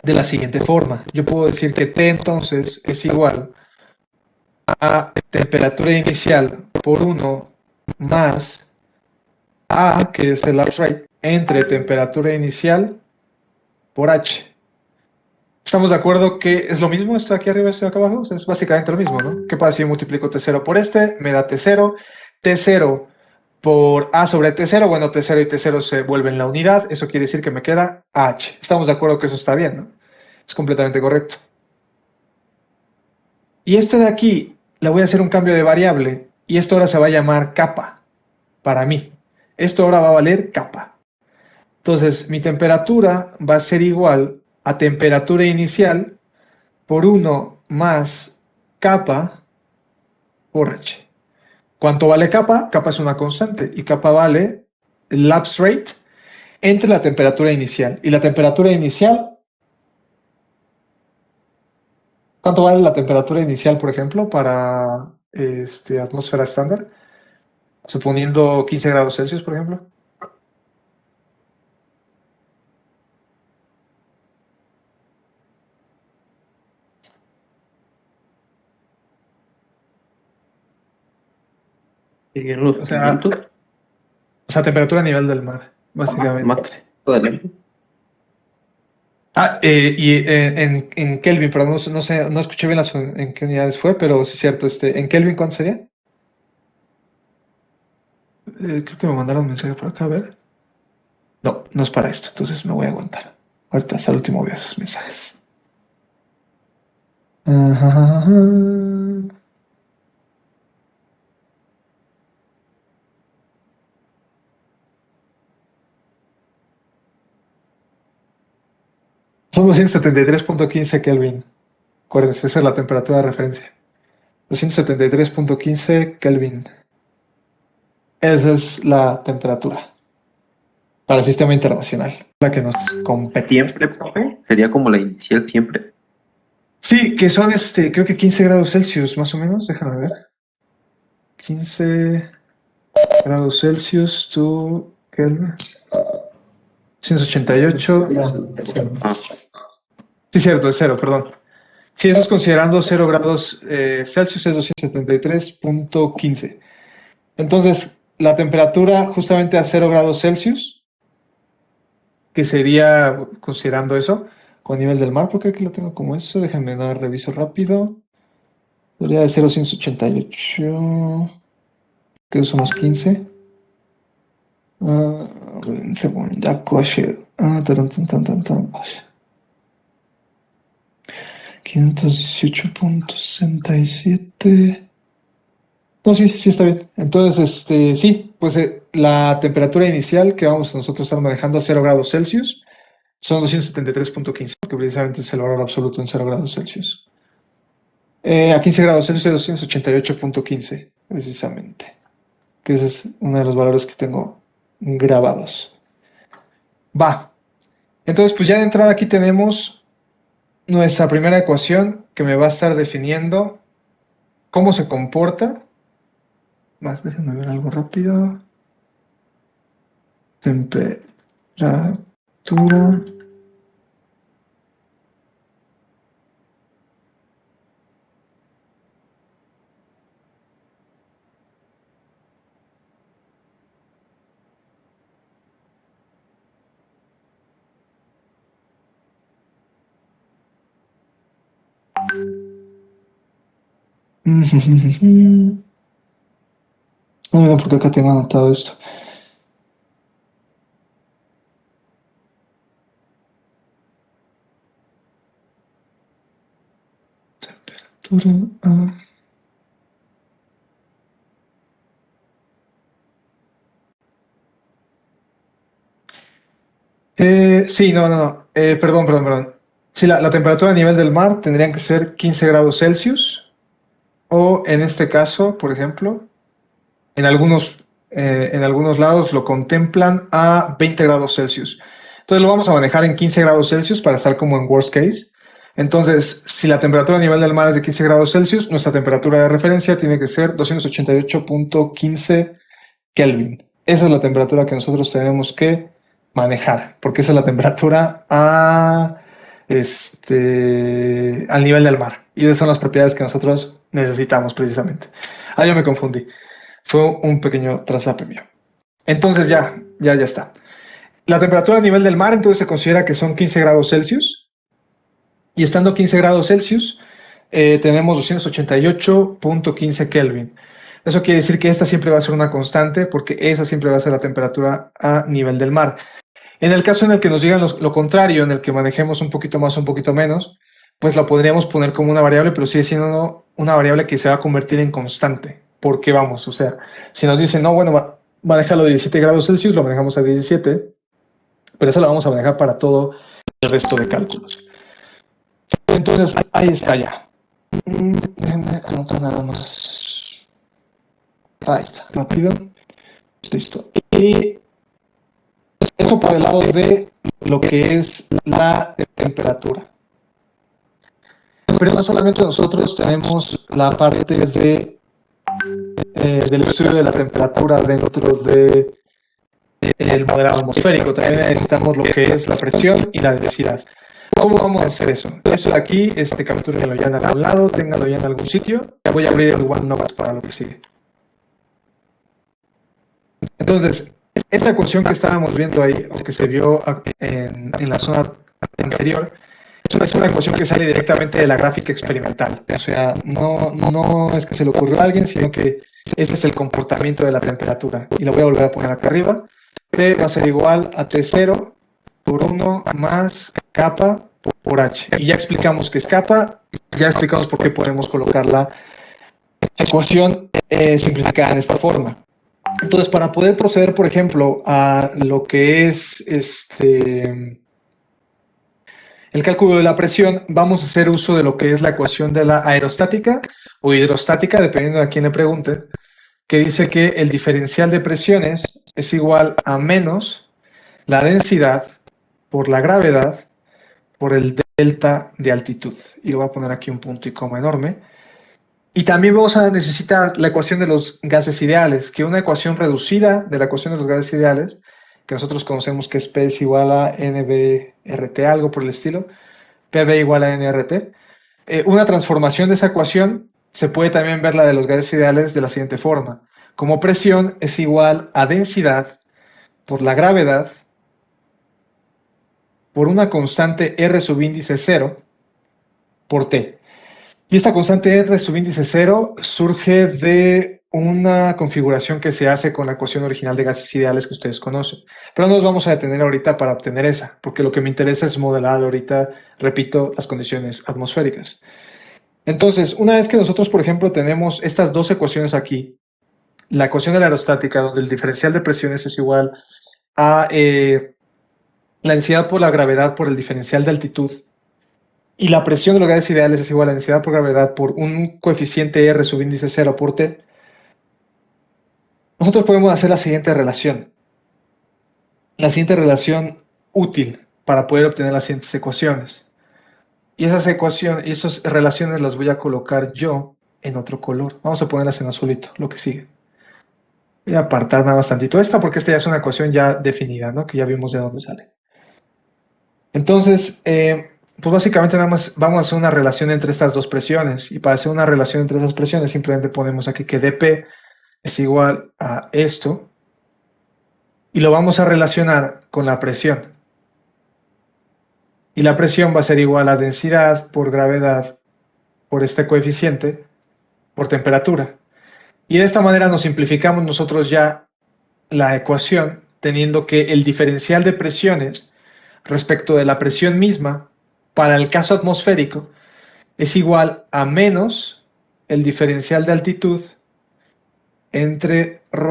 de la siguiente forma. Yo puedo decir que T entonces es igual a temperatura inicial por 1 más A, que es el lapse rate, entre temperatura inicial por H. ¿Estamos de acuerdo que es lo mismo esto de aquí arriba y esto de acá abajo? O sea, es básicamente lo mismo, ¿no? ¿Qué pasa si yo multiplico T0 por este? Me da T0. T0 por A sobre T0. Bueno, T0 y T0 se vuelven la unidad. Eso quiere decir que me queda H. Estamos de acuerdo que eso está bien, ¿no? Es completamente correcto. Y este de aquí le voy a hacer un cambio de variable. Y esto ahora se va a llamar kappa para mí. Esto ahora va a valer kappa. Entonces, mi temperatura va a ser igual a temperatura inicial por 1 más kappa por H. ¿Cuánto vale kappa? Kappa es una constante y kappa vale el lapse rate entre la temperatura inicial. Y la temperatura inicial, ¿cuánto vale la temperatura inicial, por ejemplo, para atmósfera estándar? Suponiendo 15 grados Celsius, por ejemplo. ¿Siguen los O sea, quinientos? temperatura a nivel del mar, básicamente. Más adelante. En Kelvin, pero no sé, no escuché bien en qué unidades fue, pero sí es cierto, ¿en Kelvin cuánto sería? Creo que me mandaron un mensaje por acá, a ver. No, no es para esto, entonces me voy a aguantar. Ahorita hasta el último veo esos mensajes. Ajá. Son 273.15 Kelvin. Acuérdense, esa es la temperatura de referencia. 273.15 Kelvin. Esa es la temperatura para el sistema internacional, la que nos compete. Siempre, profe, sería como la inicial siempre. Sí, que son creo que 15 grados Celsius, más o menos. Déjame ver. 15 grados Celsius to Kelvin. 188. Ah, Sí, cierto, es cero, perdón. Si eso es considerando 0 grados Celsius, es 273.15. Entonces, la temperatura justamente a 0 grados Celsius, que sería considerando eso, con nivel del mar, porque aquí lo tengo como eso. Déjenme dar reviso rápido. Sería de 0,188. Que somos 15. Un segundo, tan, tan, tan, tan, tan. 518.67. No, sí, sí está bien. Entonces, sí, pues la temperatura inicial que vamos nosotros a estar manejando a 0 grados Celsius son 273.15, que precisamente es el valor absoluto en 0 grados Celsius. A 15 grados Celsius es 288.15, precisamente. Que ese es uno de los valores que tengo grabados. Va. Entonces, pues ya de entrada aquí tenemos nuestra primera ecuación que me va a estar definiendo cómo se comporta. Más, déjenme ver algo rápido. Temperatura. No, no, porque acá tengo anotado esto. Temperatura. Sí, no, no, no. Perdón. Sí, la temperatura a nivel del mar tendrían que ser 15 grados Celsius. O en este caso, por ejemplo, en algunos lados lo contemplan a 20 grados Celsius. Entonces lo vamos a manejar en 15 grados Celsius para estar como en worst case. Entonces, si la temperatura a nivel del mar es de 15 grados Celsius, nuestra temperatura de referencia tiene que ser 288.15 Kelvin. Esa es la temperatura que nosotros tenemos que manejar, porque esa es la temperatura al nivel del mar. Y esas son las propiedades que nosotros necesitamos precisamente. Ah, yo me confundí. Fue un pequeño traslape mío. Entonces ya está. La temperatura a nivel del mar entonces se considera que son 15 grados Celsius. Y estando 15 grados Celsius, tenemos 288.15 Kelvin. Eso quiere decir que esta siempre va a ser una constante porque esa siempre va a ser la temperatura a nivel del mar. En el caso en el que nos digan lo contrario, en el que manejemos un poquito más o un poquito menos, pues la podríamos poner como una variable, pero sigue siendo una variable que se va a convertir en constante. Porque vamos, o sea, si nos dicen, no, bueno, manéjalo a 17 grados Celsius, lo manejamos a 17, pero eso lo vamos a manejar para todo el resto de cálculos. Entonces, ahí está ya. Déjenme anotar nada más. Ahí está, rápido. Listo. Y eso por el lado de lo que es la temperatura. Pero no solamente nosotros tenemos la parte del estudio de la temperatura dentro del modelado atmosférico, también necesitamos lo que es la presión y la densidad. ¿Cómo vamos a hacer eso? Eso de aquí, captúrenlo ya en algún lado, ténganlo ya en algún sitio. Voy a abrir el OneNote para lo que sigue. Entonces, esta ecuación que estábamos viendo ahí, o que se vio en la zona anterior, es una ecuación que sale directamente de la gráfica experimental. O sea, no es que se le ocurrió a alguien, sino que ese es el comportamiento de la temperatura. Y lo voy a volver a poner acá arriba. T va a ser igual a T0 por 1 más kappa por H. Y ya explicamos qué es kappa, ya explicamos por qué podemos colocar la ecuación simplificada en esta forma. Entonces, para poder proceder, por ejemplo, a lo que es el cálculo de la presión, vamos a hacer uso de lo que es la ecuación de la aerostática o hidrostática, dependiendo de a quién le pregunte, que dice que el diferencial de presiones es igual a menos la densidad por la gravedad por el delta de altitud. Y lo voy a poner aquí un punto y coma enorme. Y también vamos a necesitar la ecuación de los gases ideales, que es una ecuación reducida de la ecuación de los gases ideales, que nosotros conocemos que es P es igual a NBRT, algo por el estilo, PV igual a NRT. Una transformación de esa ecuación se puede también ver la de los gases ideales de la siguiente forma. Como presión es igual a densidad por la gravedad por una constante R subíndice 0 por T. Y esta constante R subíndice 0 surge de una configuración que se hace con la ecuación original de gases ideales que ustedes conocen. Pero no nos vamos a detener ahorita para obtener esa, porque lo que me interesa es modelar ahorita, repito, las condiciones atmosféricas. Entonces, una vez que nosotros, por ejemplo, tenemos estas dos ecuaciones aquí, la ecuación de la aerostática, donde el diferencial de presiones es igual a la densidad por la gravedad por el diferencial de altitud, y la presión de los gases ideales es igual a la densidad por gravedad por un coeficiente R subíndice 0 por T, nosotros podemos hacer la siguiente relación. La siguiente relación útil para poder obtener las siguientes ecuaciones. Y esas relaciones las voy a colocar yo en otro color. Vamos a ponerlas en azulito, lo que sigue. Voy a apartar nada más tantito esta porque esta ya es una ecuación ya definida, ¿no? Que ya vimos de dónde sale. Entonces, pues básicamente nada más vamos a hacer una relación entre estas dos presiones. Y para hacer una relación entre esas presiones simplemente ponemos aquí que dP es igual a esto. Y lo vamos a relacionar con la presión. Y la presión va a ser igual a densidad por gravedad por este coeficiente por temperatura. Y de esta manera nos simplificamos nosotros ya la ecuación, teniendo que el diferencial de presiones respecto de la presión misma para el caso atmosférico es igual a menos el diferencial de altitud entre ρ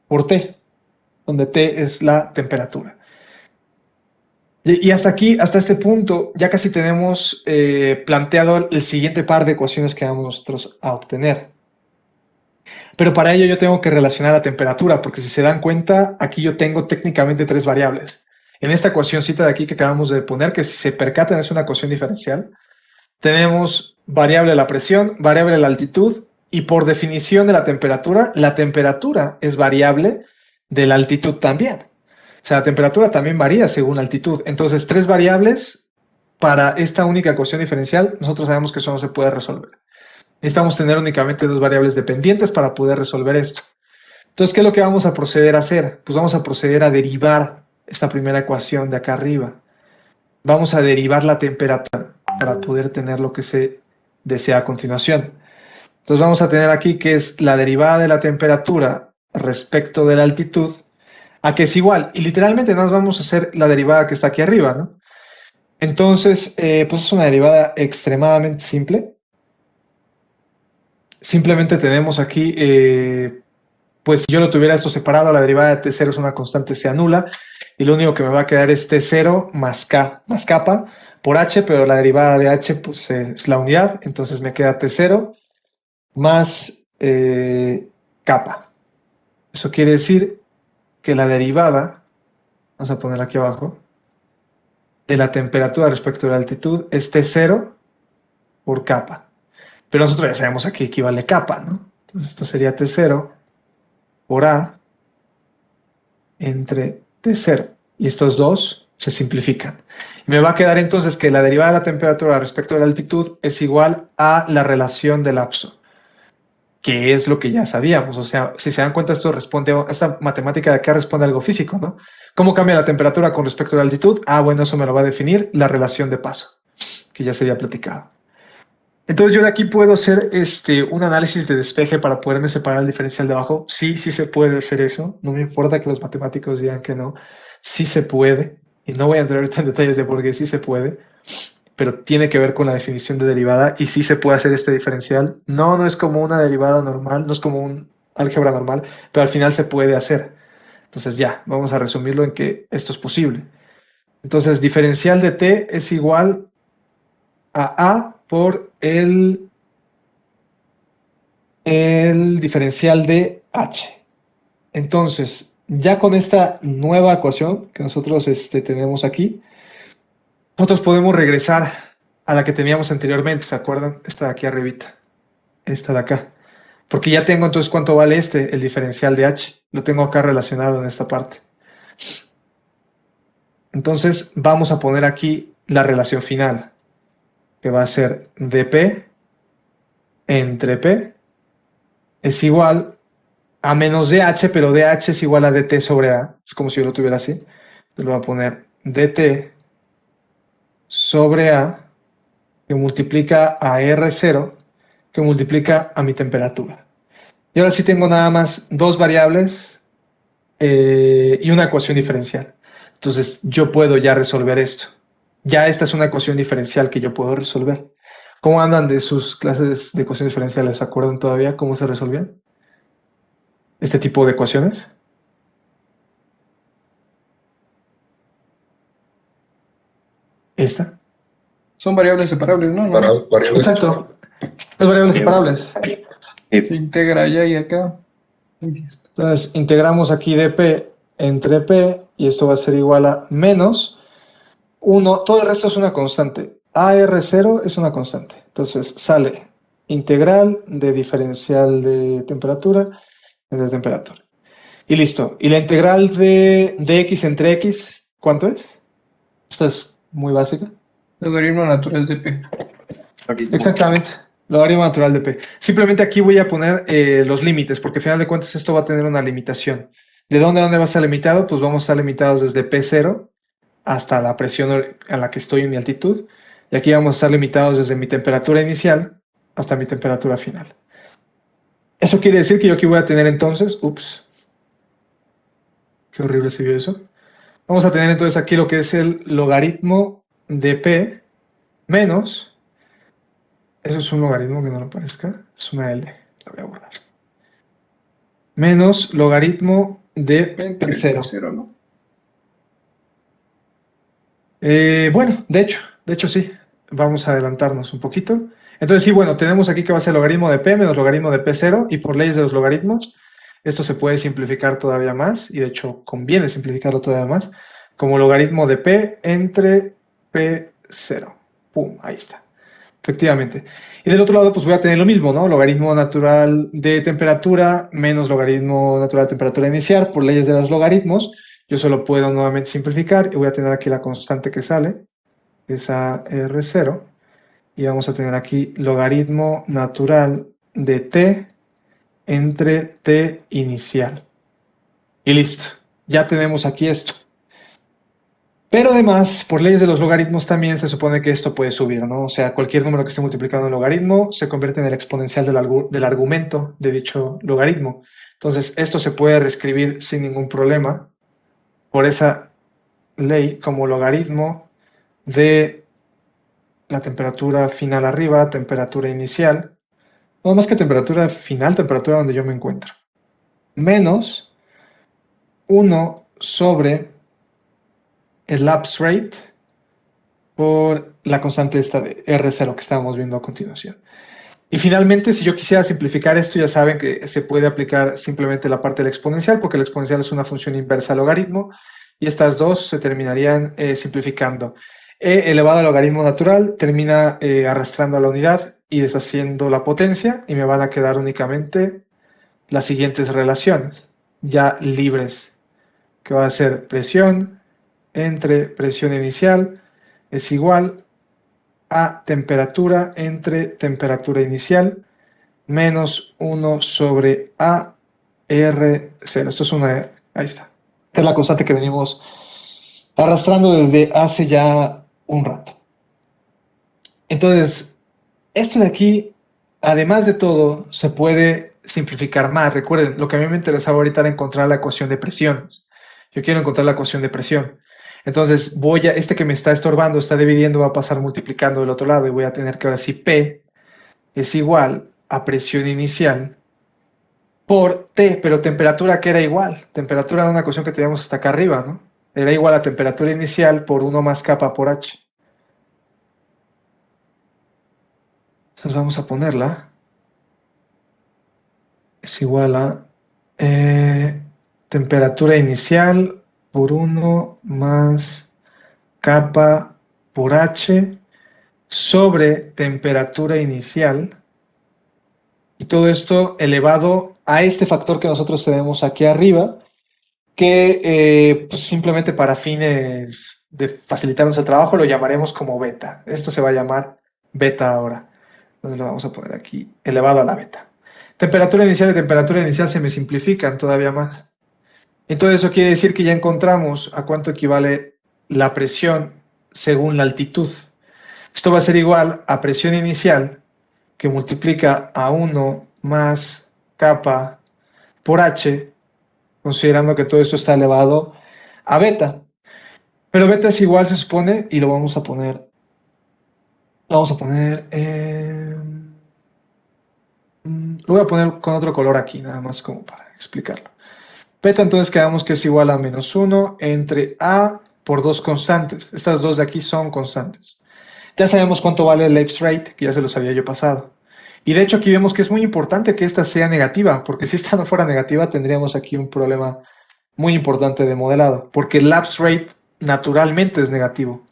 por T, donde T es la temperatura. Y hasta aquí, hasta este punto, ya casi tenemos planteado el siguiente par de ecuaciones que vamos nosotros a obtener. Pero para ello yo tengo que relacionar la temperatura, porque si se dan cuenta, aquí yo tengo técnicamente tres variables. En esta ecuacióncita de aquí que acabamos de poner, que si se percatan es una ecuación diferencial, tenemos variable la presión, variable la altitud, y por definición de la temperatura es variable de la altitud también. O sea, la temperatura también varía según la altitud. Entonces, tres variables para esta única ecuación diferencial, nosotros sabemos que eso no se puede resolver. Necesitamos tener únicamente dos variables dependientes para poder resolver esto. Entonces, ¿qué es lo que vamos a proceder a hacer? Pues vamos a proceder a derivar esta primera ecuación de acá arriba. Vamos a derivar la temperatura para poder tener lo que se desea a continuación. Entonces vamos a tener aquí que es la derivada de la temperatura respecto de la altitud, a que es igual. Y literalmente nos vamos a hacer la derivada que está aquí arriba, ¿no? Entonces, pues es una derivada extremadamente simple. Simplemente tenemos aquí, pues si yo lo tuviera esto separado, la derivada de T0 es una constante, se anula, y lo único que me va a quedar es T0 más K, más kappa por H, pero la derivada de H pues es la unidad, entonces me queda T0 más kappa. Eso quiere decir que la derivada, vamos a poner aquí abajo, de la temperatura respecto de la altitud es T0 por kappa. Pero nosotros ya sabemos a qué equivale kappa, ¿no? Entonces esto sería T0 por A entre T0. Y estos dos se simplifican. Y me va a quedar entonces que la derivada de la temperatura respecto de la altitud es igual a la relación de lapso, que es lo que ya sabíamos. O sea, si se dan cuenta, esto responde, esta matemática de acá responde a algo físico, ¿no? ¿Cómo cambia la temperatura con respecto a la altitud? Ah, bueno, eso me lo va a definir la relación de paso, que ya se había platicado. Entonces yo de aquí puedo hacer un análisis de despeje para poderme separar el diferencial de abajo. Sí, sí se puede hacer eso. No me importa que los matemáticos digan que no. Sí se puede. Y no voy a entrar ahorita en detalles de por qué sí se puede. Pero tiene que ver con la definición de derivada y sí se puede hacer este diferencial. No, no es como una derivada normal, no es como un álgebra normal, pero al final se puede hacer. Entonces ya, vamos a resumirlo en que esto es posible. Entonces, diferencial de t es igual a por el diferencial de h. Entonces, ya con esta nueva ecuación que nosotros tenemos aquí, nosotros podemos regresar a la que teníamos anteriormente, ¿se acuerdan? Esta de aquí arribita, esta de acá. Porque ya tengo entonces cuánto vale el diferencial de h. Lo tengo acá relacionado en esta parte. Entonces vamos a poner aquí la relación final, que va a ser dp entre p es igual a menos dh, pero dh es igual a dt sobre a. Es como si yo lo tuviera así. Entonces lo voy a poner dt sobre a, que multiplica a R0, que multiplica a mi temperatura. Y ahora sí tengo nada más dos variables y una ecuación diferencial. Entonces yo puedo ya resolver esto. Ya esta es una ecuación diferencial que yo puedo resolver. ¿Cómo andan de sus clases de ecuaciones diferenciales? ¿Se acuerdan todavía cómo se resolvían este tipo de ecuaciones? ¿Esta? Son variables separables, ¿no? Exacto. Las variables separables. Se integra allá y acá. Entonces integramos aquí dp entre p y esto va a ser igual a menos 1. Todo el resto es una constante. AR0 es una constante. Entonces sale integral de diferencial de temperatura entre temperatura. Y listo. ¿Y la integral de x entre x cuánto es? Esta es muy básica. Logaritmo natural de P. Exactamente. Logaritmo natural de P. Simplemente aquí voy a poner los límites, porque al final de cuentas esto va a tener una limitación. ¿De dónde a dónde va a estar limitado? Pues vamos a estar limitados desde P0 hasta la presión a la que estoy en mi altitud. Y aquí vamos a estar limitados desde mi temperatura inicial hasta mi temperatura final. Eso quiere decir que yo aquí voy a tener entonces, ups, qué horrible se vio eso. Vamos a tener entonces aquí lo que es el logaritmo de P menos, eso es un logaritmo que no lo parezca, es una L, la voy a borrar. Menos logaritmo de Entre P0. P0, ¿no? Bueno, de hecho sí, vamos a adelantarnos un poquito. Entonces sí, bueno, tenemos aquí que va a ser logaritmo de P menos logaritmo de P0 y por leyes de los logaritmos, esto se puede simplificar todavía más y de hecho conviene simplificarlo todavía más, como logaritmo de P entre P0. ¡Pum! Ahí está. Efectivamente. Y del otro lado, pues voy a tener lo mismo, ¿no? Logaritmo natural de temperatura menos logaritmo natural de temperatura inicial por leyes de los logaritmos. Yo solo puedo nuevamente simplificar y voy a tener aquí la constante que sale, que es a R0. Y vamos a tener aquí logaritmo natural de t entre t inicial. Y listo. Ya tenemos aquí esto. Pero además, por leyes de los logaritmos también se supone que esto puede subir, ¿no? O sea, cualquier número que esté multiplicando en logaritmo se convierte en el exponencial del argumento de dicho logaritmo. Entonces, esto se puede reescribir sin ningún problema por esa ley como logaritmo de la temperatura final arriba, temperatura inicial, no más que temperatura final, temperatura donde yo me encuentro, menos 1 sobre el lapse rate por la constante esta de R0 que estábamos viendo a continuación. Y finalmente, si yo quisiera simplificar esto, ya saben que se puede aplicar simplemente la parte del exponencial, porque el exponencial es una función inversa al logaritmo, y estas dos se terminarían simplificando. E elevado al logaritmo natural termina arrastrando a la unidad y deshaciendo la potencia, y me van a quedar únicamente las siguientes relaciones, ya libres, que va a ser presión entre presión inicial es igual a temperatura entre temperatura inicial menos 1 sobre A R0. Esto es una... Ahí está. Esta es la constante que venimos arrastrando desde hace ya un rato. Entonces, esto de aquí, además de todo, se puede simplificar más. Recuerden, lo que a mí me interesaba ahorita era encontrar la ecuación de presiones. Yo quiero encontrar la ecuación de presión. Entonces, este que me está estorbando, está dividiendo, va a pasar multiplicando del otro lado y voy a tener que ahora sí P es igual a presión inicial por T, pero temperatura que era igual. Temperatura era una ecuación que teníamos hasta acá arriba, ¿no? Era igual a temperatura inicial por 1 más kappa por H. Entonces vamos a ponerla. Es igual a temperatura inicial por 1 más kappa por H sobre temperatura inicial. Y todo esto elevado a este factor que nosotros tenemos aquí arriba, que pues simplemente para fines de facilitarnos el trabajo lo llamaremos como beta. Esto se va a llamar beta ahora. Entonces lo vamos a poner aquí, elevado a la beta. Temperatura inicial y temperatura inicial se me simplifican todavía más. Entonces eso quiere decir que ya encontramos a cuánto equivale la presión según la altitud. Esto va a ser igual a presión inicial que multiplica a 1 más kappa por H, considerando que todo esto está elevado a beta. Pero beta es igual, se supone, y lo vamos a poner lo voy a poner con otro color aquí, nada más como para explicarlo. Beta entonces quedamos que es igual a menos 1 entre A por dos constantes. Estas dos de aquí son constantes. Ya sabemos cuánto vale el lapse rate, que ya se los había yo pasado. Y de hecho aquí vemos que es muy importante que esta sea negativa, porque si esta no fuera negativa tendríamos aquí un problema muy importante de modelado, porque el lapse rate naturalmente es negativo.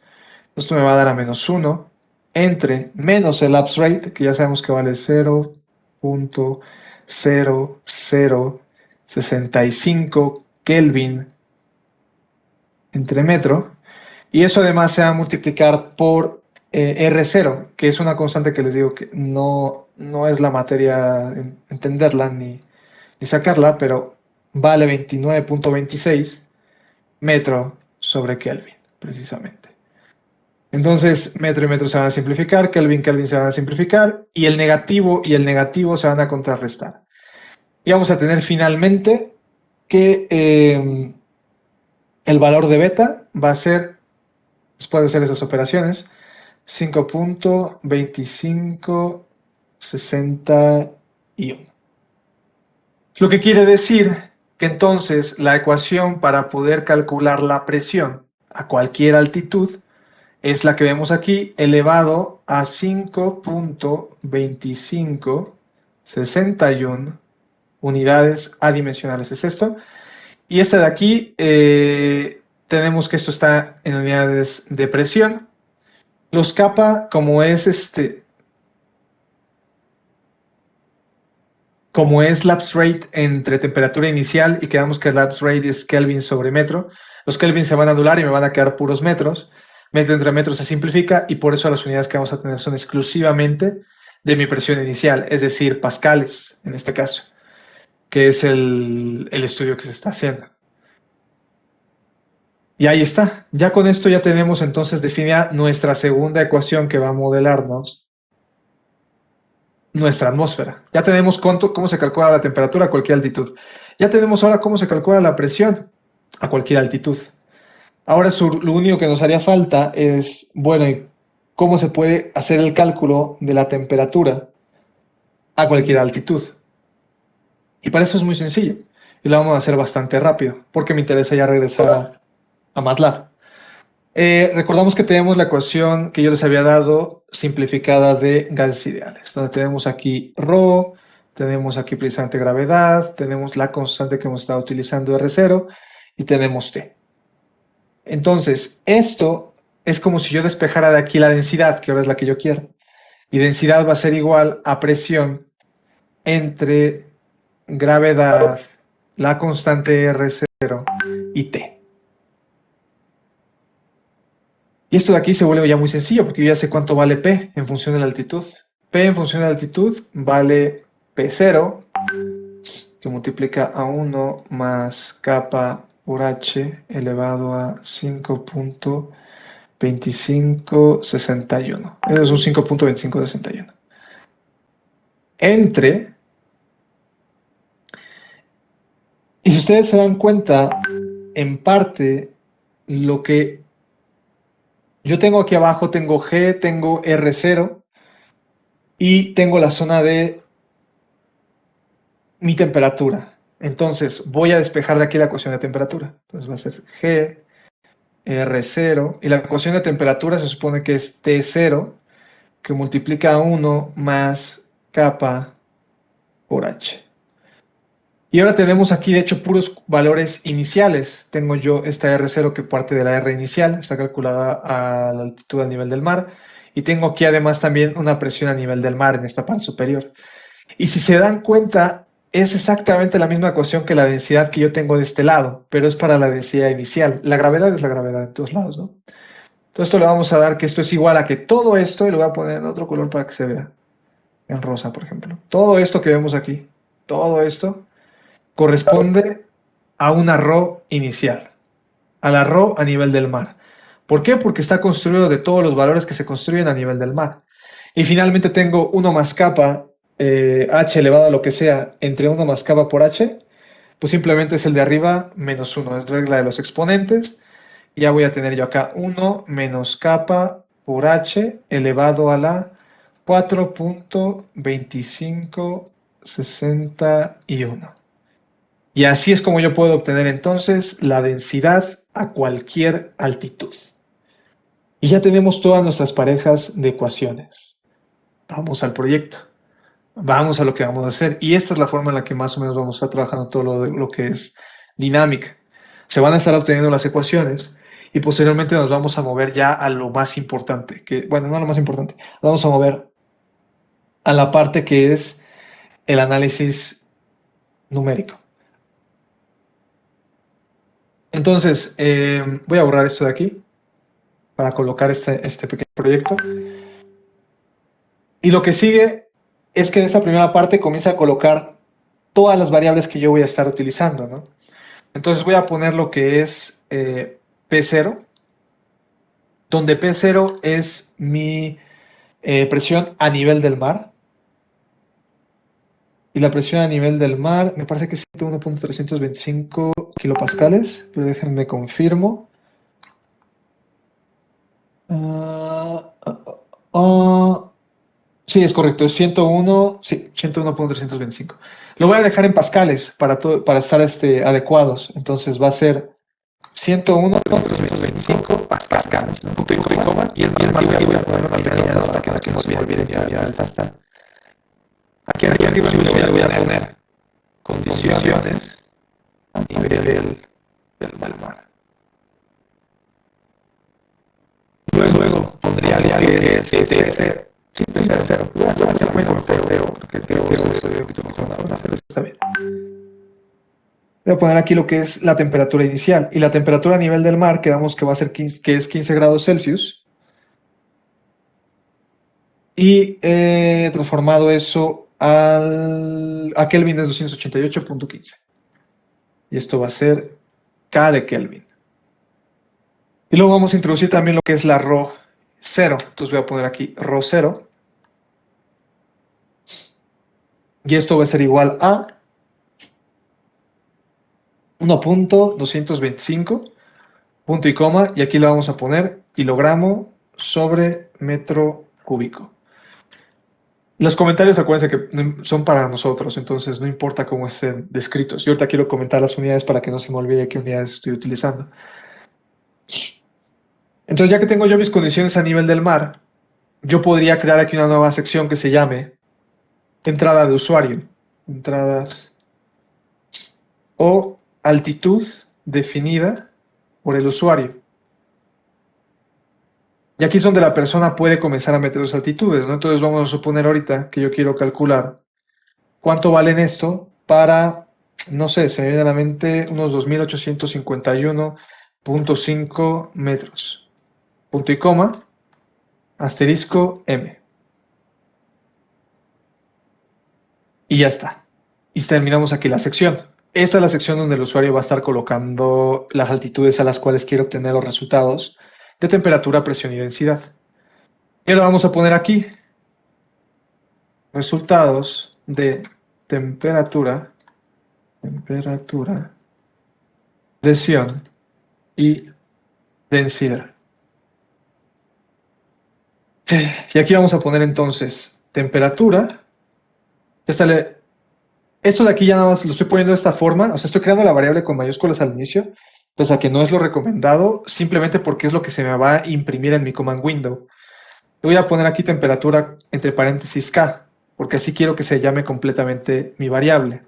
Esto me va a dar a menos 1 entre menos el lapse rate, que ya sabemos que vale 0.0065 Kelvin entre metro, y eso además se va a multiplicar por R0, que es una constante que les digo que no es la materia entenderla ni sacarla, pero vale 29.26 metro sobre Kelvin, precisamente. Entonces, metro y metro se van a simplificar, Kelvin, Kelvin se van a simplificar, y el negativo se van a contrarrestar. Y vamos a tener finalmente que el valor de beta va a ser, después de hacer esas operaciones, 5.2561. Lo que quiere decir que entonces la ecuación para poder calcular la presión a cualquier altitud es la que vemos aquí, elevado a 5.2561 unidades adimensionales. Es esto. Y esta de aquí, tenemos que esto está en unidades de presión. Los kappa, como es lapse rate entre temperatura inicial y quedamos que el lapse rate es Kelvin sobre metro, los Kelvin se van a anular y me van a quedar puros metros. Metro entre metros se simplifica y por eso las unidades que vamos a tener son exclusivamente de mi presión inicial, es decir, pascales en este caso, que es el estudio que se está haciendo. Y ahí está. Ya con esto ya tenemos entonces definida nuestra segunda ecuación que va a modelarnos nuestra atmósfera. Ya tenemos cómo se calcula la temperatura a cualquier altitud. Ya tenemos ahora cómo se calcula la presión a cualquier altitud. Ahora lo único que nos haría falta es, bueno, ¿y cómo se puede hacer el cálculo de la temperatura a cualquier altitud? Y para eso es muy sencillo. Y lo vamos a hacer bastante rápido, porque me interesa ya regresar a MATLAB. Recordamos que tenemos la ecuación que yo les había dado simplificada de gases ideales, donde tenemos aquí ρ, tenemos aquí precisamente gravedad, tenemos la constante que hemos estado utilizando R0 y tenemos T. Entonces, esto es como si yo despejara de aquí la densidad, que ahora es la que yo quiero. Y densidad va a ser igual a presión entre gravedad, la constante R0 y T. Y esto de aquí se vuelve ya muy sencillo, porque yo ya sé cuánto vale P en función de la altitud. P en función de la altitud vale P0, que multiplica a 1 más kappa por H elevado a 5.2561. Eso es un 5.2561. Entre... Y si ustedes se dan cuenta, en parte, lo que yo tengo aquí abajo, tengo G, tengo R0 y tengo la zona de mi temperatura. Entonces voy a despejar de aquí la ecuación de temperatura. Entonces va a ser G, R0 y la ecuación de temperatura se supone que es T0 que multiplica a 1 más kappa por H. Y ahora tenemos aquí de hecho puros valores iniciales. Tengo yo esta R0 que parte de la R inicial, está calculada a la altitud al nivel del mar. Y tengo aquí además también una presión a nivel del mar en esta parte superior. Y si se dan cuenta, es exactamente la misma ecuación que la densidad que yo tengo de este lado, pero es para la densidad inicial. La gravedad es la gravedad de todos lados, ¿no? Entonces esto le vamos a dar que esto es igual a que todo esto, y lo voy a poner en otro color para que se vea, en rosa, por ejemplo. Todo esto que vemos aquí, todo esto, corresponde a una ρ inicial, a la ρ a nivel del mar. ¿Por qué? Porque está construido de todos los valores que se construyen a nivel del mar. Y finalmente tengo 1 más kappa h elevado a lo que sea entre 1 más kappa por h, pues simplemente es el de arriba menos 1, es regla de los exponentes. Ya voy a tener yo acá 1 menos kappa por h elevado a la 4.2561. Y así es como yo puedo obtener entonces la densidad a cualquier altitud. Y ya tenemos todas nuestras parejas de ecuaciones. Vamos al proyecto. Vamos a lo que vamos a hacer. Y esta es la forma en la que más o menos vamos a estar trabajando todo lo que es dinámica. Se van a estar obteniendo las ecuaciones y posteriormente nos vamos a mover ya a lo más importante. Bueno, no lo más importante. Vamos a mover a la parte que es el análisis numérico. Entonces, voy a borrar esto de aquí para colocar este pequeño proyecto. Y lo que sigue es que en esta primera parte comienza a colocar todas las variables que yo voy a estar utilizando, ¿no? Entonces voy a poner lo que es P0, donde P0 es mi presión a nivel del mar. Y la presión a nivel del mar, me parece que es 101.325 kilopascales, pero déjenme confirmo. Sí, es correcto, es 101, sí, 101.325. Lo voy a dejar en pascales para estar adecuados. Entonces va a ser 101.325 pascales, punto y coma, y el más voy a poner una pequeña nota que no se me olvide. Ya está. Aquí arriba le voy a poner condiciones a nivel del mar. Luego pondría algo que es TS. Sí, cero. Está bien. Voy a poner aquí lo que es la temperatura inicial. Y la temperatura a nivel del mar, quedamos que va a ser 15, que es 15 grados Celsius. Y transformado eso a Kelvin es 288.15. Y esto va a ser K de Kelvin. Y luego vamos a introducir también lo que es la Rho 0. Entonces voy a poner aquí Rho 0. Y esto va a ser igual a 1.225, punto y coma, y aquí le vamos a poner kilogramo sobre metro cúbico. Los comentarios, acuérdense que son para nosotros, entonces no importa cómo estén descritos. Yo ahorita quiero comentar las unidades para que no se me olvide qué unidades estoy utilizando. Entonces, ya que tengo yo mis condiciones a nivel del mar, yo podría crear aquí una nueva sección que se llame entrada de usuario. Entradas o altitud definida por el usuario. Y aquí es donde la persona puede comenzar a meter sus altitudes, ¿no? Entonces vamos a suponer ahorita que yo quiero calcular cuánto valen esto para, no sé, se me viene a la mente unos 2851.5 metros. Punto y coma, asterisco M. Y ya está. Y terminamos aquí la sección. Esta es la sección donde el usuario va a estar colocando las altitudes a las cuales quiere obtener los resultados de temperatura, presión y densidad. Y ahora vamos a poner aquí resultados de temperatura, presión y densidad. Y aquí vamos a poner entonces temperatura. Esto de aquí ya nada más lo estoy poniendo de esta forma, o sea, estoy creando la variable con mayúsculas al inicio, pese a que no es lo recomendado, simplemente porque es lo que se me va a imprimir en mi command window. Voy a poner aquí temperatura entre paréntesis K, porque así quiero que se llame completamente mi variable.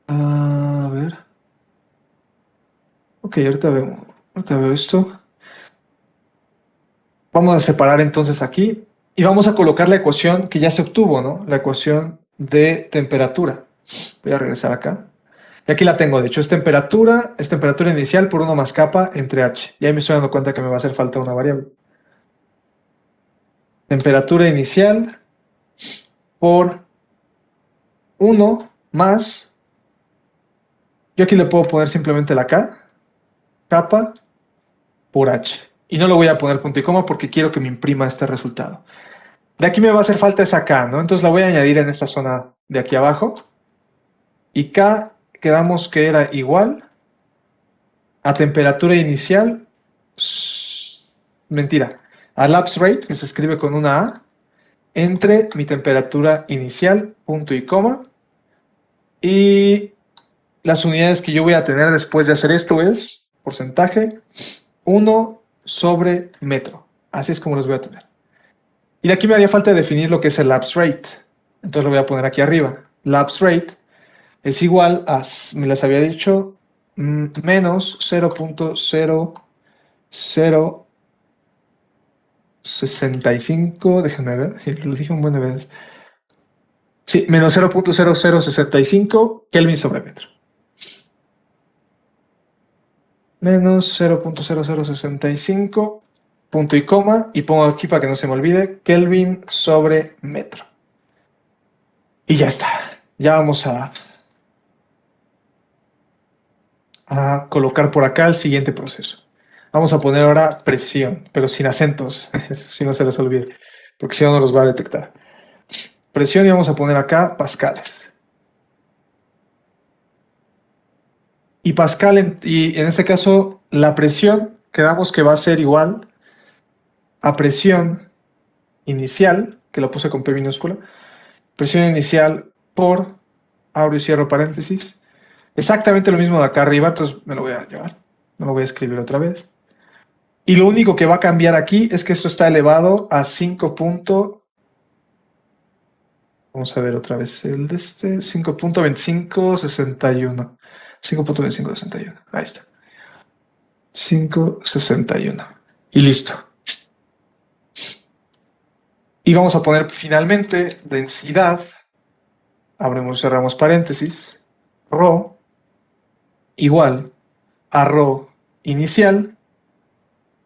A ver. Ok, ahorita veo esto. Vamos a separar entonces aquí y vamos a colocar la ecuación que ya se obtuvo, ¿no? La ecuación de temperatura. Voy a regresar acá. Y aquí la tengo, de hecho, es temperatura inicial por 1 más kappa entre H. Y ahí me estoy dando cuenta que me va a hacer falta una variable. Temperatura inicial por 1 más, yo aquí le puedo poner simplemente la K, kappa por H. Y no lo voy a poner punto y coma porque quiero que me imprima este resultado. De aquí me va a hacer falta esa K, ¿no? Entonces la voy a añadir en esta zona de aquí abajo. Y K quedamos que era igual a temperatura inicial, mentira, a lapse rate, que se escribe con una A, entre mi temperatura inicial, punto y coma, y las unidades que yo voy a tener después de hacer esto es porcentaje 1 sobre metro. Así es como los voy a tener. Y de aquí me haría falta definir lo que es el lapse rate. Entonces lo voy a poner aquí arriba. Lapse rate es igual a, me las había dicho, menos 0.0065, déjenme ver, lo dije un buen de veces. Sí, menos 0.0065 Kelvin sobre metro. Menos 0.0065, punto y coma, y pongo aquí para que no se me olvide, Kelvin sobre metro. Y ya está. Ya vamos a colocar por acá el siguiente proceso. Vamos a poner ahora presión, pero sin acentos, si no se les olvide, porque si no, no los va a detectar. presión y vamos a poner acá pascales. Y pascal, y en este caso, la presión, quedamos que va a ser igual a presión inicial, que lo puse con P minúscula, presión inicial por, abro y cierro paréntesis, exactamente lo mismo de acá arriba, entonces me lo voy a llevar, no lo voy a escribir otra vez. Y lo único que va a cambiar aquí es que esto está elevado a 5. Vamos a ver otra vez el de 5.2561. 5.2561. Ahí está. 561. Y listo. Y vamos a poner finalmente densidad. Abrimos y cerramos paréntesis. Rho igual a Rho inicial,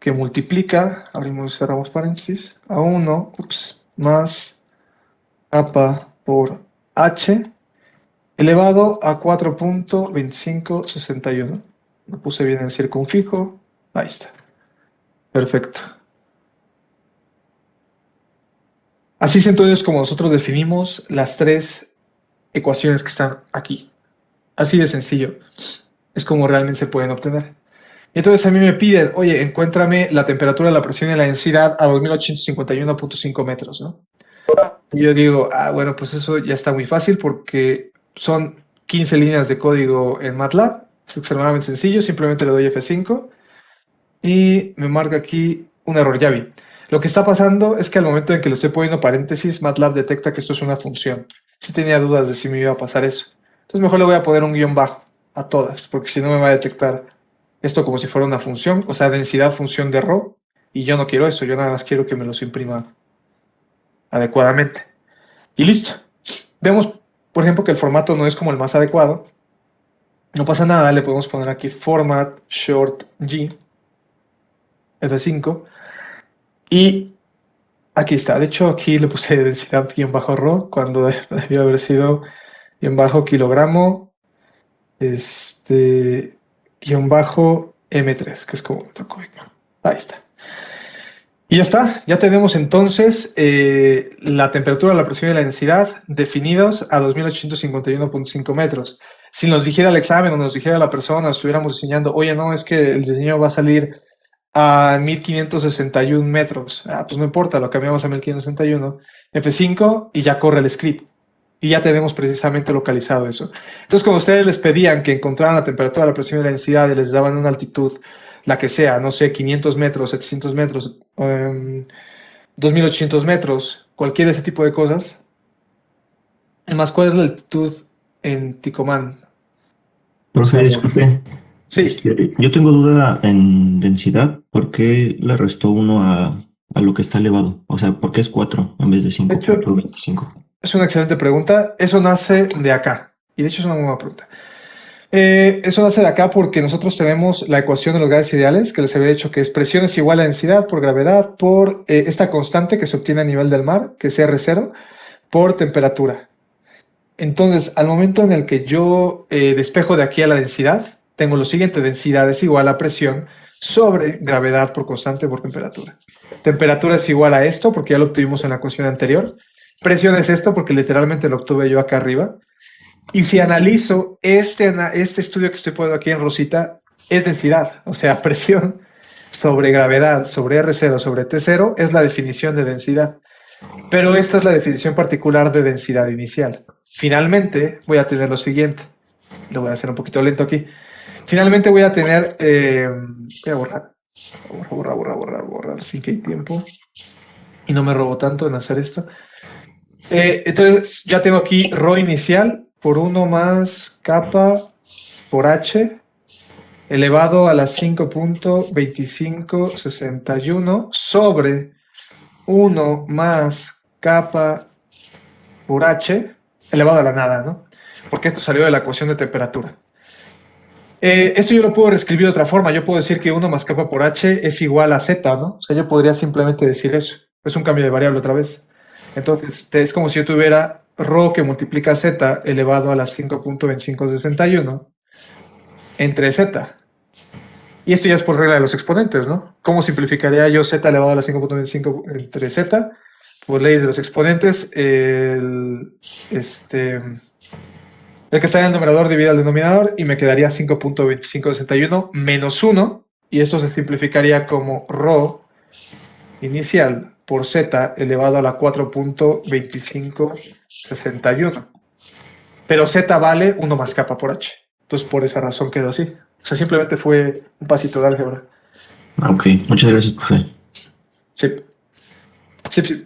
que multiplica, abrimos y cerramos paréntesis, a 1 más kappa por h elevado a 4.2561. Lo puse bien el circunfijo. Ahí está. Perfecto. Así es entonces como nosotros definimos las tres ecuaciones que están aquí. Así de sencillo. Es como realmente se pueden obtener. Entonces a mí me piden, oye, encuéntrame la temperatura, la presión y la densidad a 2851.5 metros, ¿no? Y yo digo, bueno, pues eso ya está muy fácil porque son 15 líneas de código en MATLAB. Es extremadamente sencillo, simplemente le doy F5 y me marca aquí un error, ya vi. Lo que está pasando es que al momento en que le estoy poniendo paréntesis, MATLAB detecta que esto es una función. Sí tenía dudas de si me iba a pasar eso. Entonces mejor le voy a poner un guión bajo a todas, porque si no me va a detectar esto como si fuera una función, o sea, densidad función de ρ, y yo no quiero eso, yo nada más quiero que me los imprima adecuadamente. Y listo. Vemos, por ejemplo, que el formato no es como el más adecuado. No pasa nada, le podemos poner aquí format short G, F5, y aquí está. De hecho, aquí le puse densidad ρ, cuando debió haber sido kilogramo, M3, que es como metro cúbico. Ahí está. Y ya está, ya tenemos entonces la temperatura, la presión y la densidad definidos a 2851.5 metros. Si nos dijera el examen o nos dijera la persona, estuviéramos diseñando, oye, no, es que el diseño va a salir a 1561 metros. Pues no importa, lo cambiamos a 1561, F5 y ya corre el script. Y ya tenemos precisamente localizado eso. Entonces, cuando ustedes les pedían que encontraran la temperatura, la presión y la densidad y les daban una altitud, la que sea, no sé, 500 metros, 700 metros, 2800 metros, cualquier de ese tipo de cosas. Además, ¿cuál es la altitud en Ticomán? Profe, disculpe. Sí. Yo tengo duda en densidad. ¿Por qué le restó 1 a lo que está elevado? O sea, ¿por qué es 4 en vez de De hecho, 5.25? es una excelente pregunta. Eso nace de acá. Y de hecho es una muy buena pregunta. Eso nace de acá porque nosotros tenemos la ecuación de los gases ideales, que les había dicho que es presión es igual a densidad por gravedad por esta constante que se obtiene a nivel del mar, que es R0, por temperatura. Entonces, al momento en el que yo despejo de aquí a la densidad, tengo lo siguiente: densidad es igual a presión sobre gravedad por constante por temperatura. Temperatura es igual a esto, porque ya lo obtuvimos en la ecuación anterior. Presión es esto, porque literalmente lo obtuve yo acá arriba. Y si analizo este estudio que estoy poniendo aquí en rosita, es densidad, o sea, presión sobre gravedad, sobre R0, sobre T0, es la definición de densidad. Pero esta es la definición particular de densidad inicial. Finalmente, voy a tener lo siguiente. Lo voy a hacer un poquito lento aquí. Finalmente voy a tener... voy a borrar, sin que hay tiempo. Y no me robo tanto en hacer esto. Entonces, ya tengo aquí ρ inicial por 1 más kappa por h elevado a la 5.2561 sobre 1 más kappa por h elevado a la nada, ¿no? Porque esto salió de la ecuación de temperatura. Esto yo lo puedo reescribir de otra forma. Yo puedo decir que 1 más kappa por h es igual a z, ¿no? O sea, yo podría simplemente decir eso. Es un cambio de variable otra vez. Entonces, es como si yo tuviera ρ que multiplica z elevado a la 5.2561 entre z. Y esto ya es por regla de los exponentes, ¿no? ¿Cómo simplificaría yo z elevado a la 5.25 entre z? por ley de los exponentes, el que está en el numerador divide al denominador y me quedaría 5.2561 menos 1, y esto se simplificaría como ρ inicial por z elevado a la 4.2561. Pero z vale 1 más kappa por h. Entonces, por esa razón quedó así. O sea, simplemente fue un pasito de álgebra. Ok, muchas gracias, profe. Sí. Sí, sí.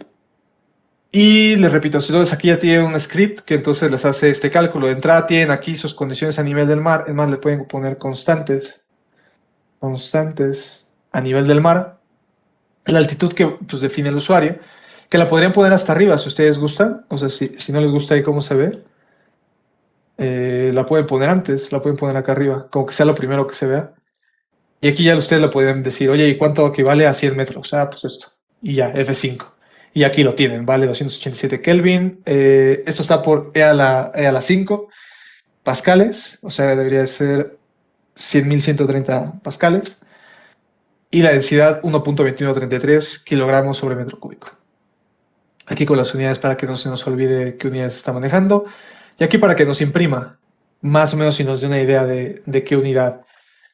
Y les repito, entonces aquí ya tienen un script que entonces les hace este cálculo. De entrada tienen aquí sus condiciones a nivel del mar. Es más, le pueden poner constantes a nivel del mar. La altitud que pues, define el usuario, que la podrían poner hasta arriba si ustedes gustan. O sea, si no les gusta ahí cómo se ve, la pueden poner antes, la pueden poner acá arriba, como que sea lo primero que se vea. Y aquí ya ustedes le pueden decir, oye, ¿y cuánto equivale a 100 metros? Ah, pues esto. Y ya, F5. Y aquí lo tienen, vale 287 Kelvin. Esto está por E a la 5 pascales, o sea, debería de ser 100.130 pascales. Y la densidad 1.2133 kilogramos sobre metro cúbico. Aquí con las unidades para que no se nos olvide qué unidades está manejando. Y aquí para que nos imprima, más o menos y nos dé una idea de qué unidad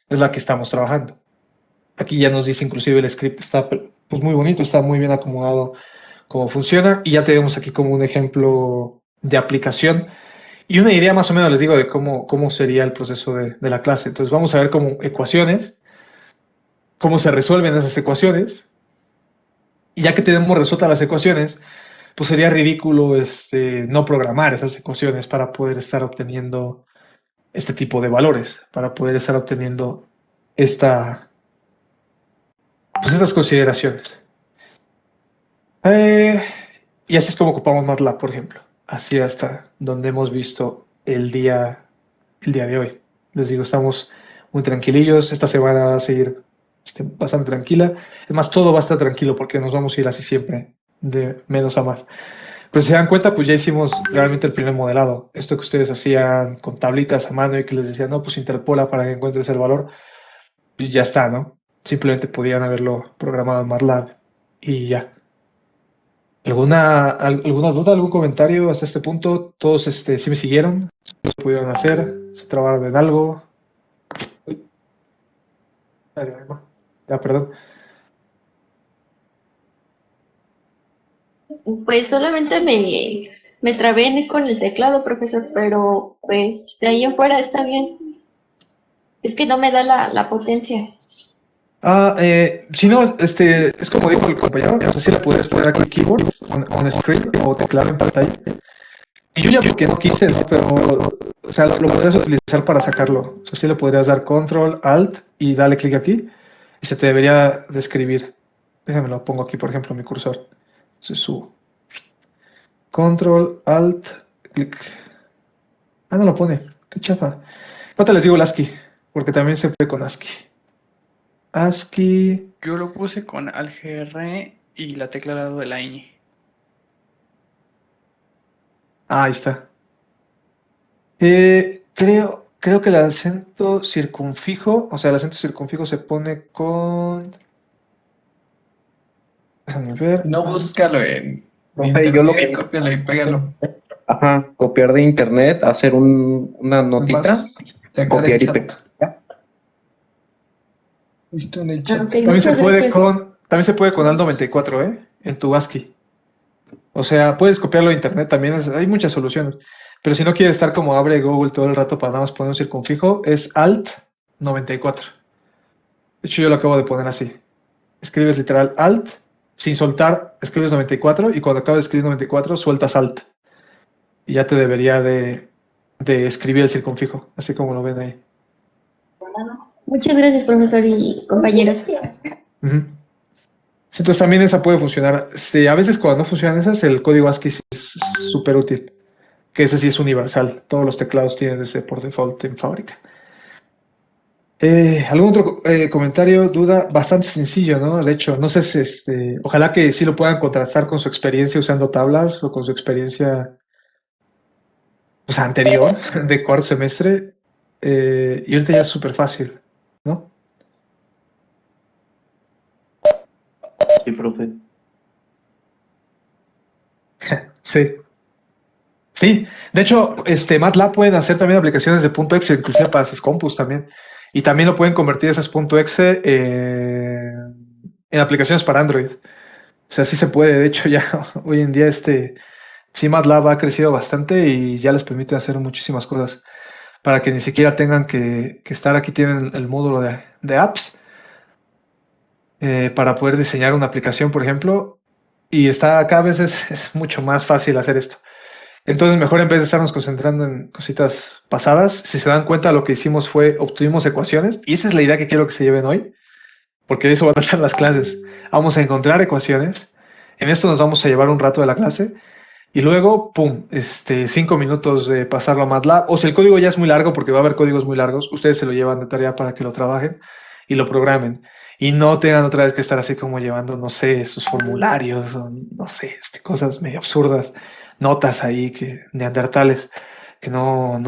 es la que estamos trabajando. Aquí ya nos dice inclusive el script está pues muy bonito, está muy bien acomodado cómo funciona, y ya tenemos aquí como un ejemplo de aplicación y una idea más o menos, les digo, de cómo sería el proceso de la clase. Entonces vamos a ver como ecuaciones, cómo se resuelven esas ecuaciones, y ya que tenemos resueltas las ecuaciones, pues sería ridículo no programar esas ecuaciones para poder estar obteniendo este tipo de valores, para poder estar obteniendo pues estas consideraciones. Y así es como ocupamos MATLAB, por ejemplo. Así hasta donde hemos visto el día de hoy. Les digo, estamos muy tranquilillos. Esta semana va a seguir bastante tranquila. Es más, todo va a estar tranquilo porque nos vamos a ir así siempre, de menos a más. Pero si se dan cuenta, pues ya hicimos realmente el primer modelado. Esto que ustedes hacían con tablitas a mano y que les decían, no, pues interpola para que encuentres el valor, pues ya está, ¿no? Simplemente podían haberlo programado en MATLAB y ya. ¿Alguna duda, algún comentario hasta este punto? ¿Todos sí me siguieron? ¿Lo pudieron hacer? ¿Se trabaron en algo? Ya, perdón. Pues solamente me trabé con el teclado, profesor, pero pues de ahí en fuera está bien. Es que no me da la potencia. Si no, es como dijo el compañero, o sea, sí le puedes poner aquí keyboard, on screen o teclado en pantalla. Y yo ya porque no quise, pero, o sea, lo podrías utilizar para sacarlo. O sea, sí le podrías dar control, alt y darle clic aquí y se te debería de escribir. Déjame lo pongo aquí, por ejemplo, mi cursor. Entonces subo. Control, alt, clic. Ah, no lo pone. Qué chafa. Ahorita les digo el ASCII, porque también se puede con ASCII. ASCII. Yo lo puse con AltGr y la tecla al lado de la ñ. Ahí está. Creo que el acento circunfijo, o sea, el acento circunfijo se pone con. Déjame ver. No, búscalo en Profe, yo lo internet, que... cópialo y pégalo. Ajá, copiar de internet, hacer una notita, Nomás de acá copiar del y chat. pegar. ¿Ya? Listo en el Ah, chat. ok, También se muchas puede gracias. con AL94, ¿eh? En tu ASCII. O sea, puedes copiarlo de internet también, hay muchas soluciones. Pero si no quieres estar como abre Google todo el rato para nada más poner un circunfijo, es Alt 94. De hecho, yo lo acabo de poner así. Escribes literal Alt, sin soltar, escribes 94 y cuando acabas de escribir 94, sueltas Alt. Y ya te debería de escribir el circunfijo, así como lo ven ahí. Muchas gracias, profesor y compañeros. Ujú. Sí, entonces también esa puede funcionar. A veces cuando no funcionan esas, el código ASCII sí es súper útil. Que ese sí es universal. Todos los teclados tienen ese por default en fábrica. ¿Algún otro comentario, duda? Bastante sencillo, ¿no? De hecho, no sé si ojalá que sí lo puedan contrastar con su experiencia usando tablas o con su experiencia pues, anterior de cuarto semestre. Y ahorita ya es súper fácil, ¿no? Sí, profe. Sí. Sí, de hecho, MATLAB pueden hacer también aplicaciones de .exe, inclusive para sus compus también. Y también lo pueden convertir esas .exe en aplicaciones para Android. O sea, sí se puede. De hecho, ya hoy en día sí, MATLAB ha crecido bastante y ya les permite hacer muchísimas cosas para que ni siquiera tengan que estar aquí. Tienen el módulo de apps para poder diseñar una aplicación, por ejemplo. Y cada vez es mucho más fácil hacer esto. Entonces, mejor en vez de estarnos concentrando en cositas pasadas, si se dan cuenta, lo que hicimos fue obtuvimos ecuaciones, y esa es la idea que quiero que se lleven hoy, porque de eso van a tratar las clases. Vamos a encontrar ecuaciones, en esto nos vamos a llevar un rato de la clase, y luego, pum, 5 minutos de pasarlo a MATLAB, o si el código ya es muy largo, porque va a haber códigos muy largos, ustedes se lo llevan de tarea para que lo trabajen y lo programen. Y no tengan otra vez que estar así como llevando, no sé, sus formularios, o no sé, cosas medio absurdas, notas ahí que neandertales que no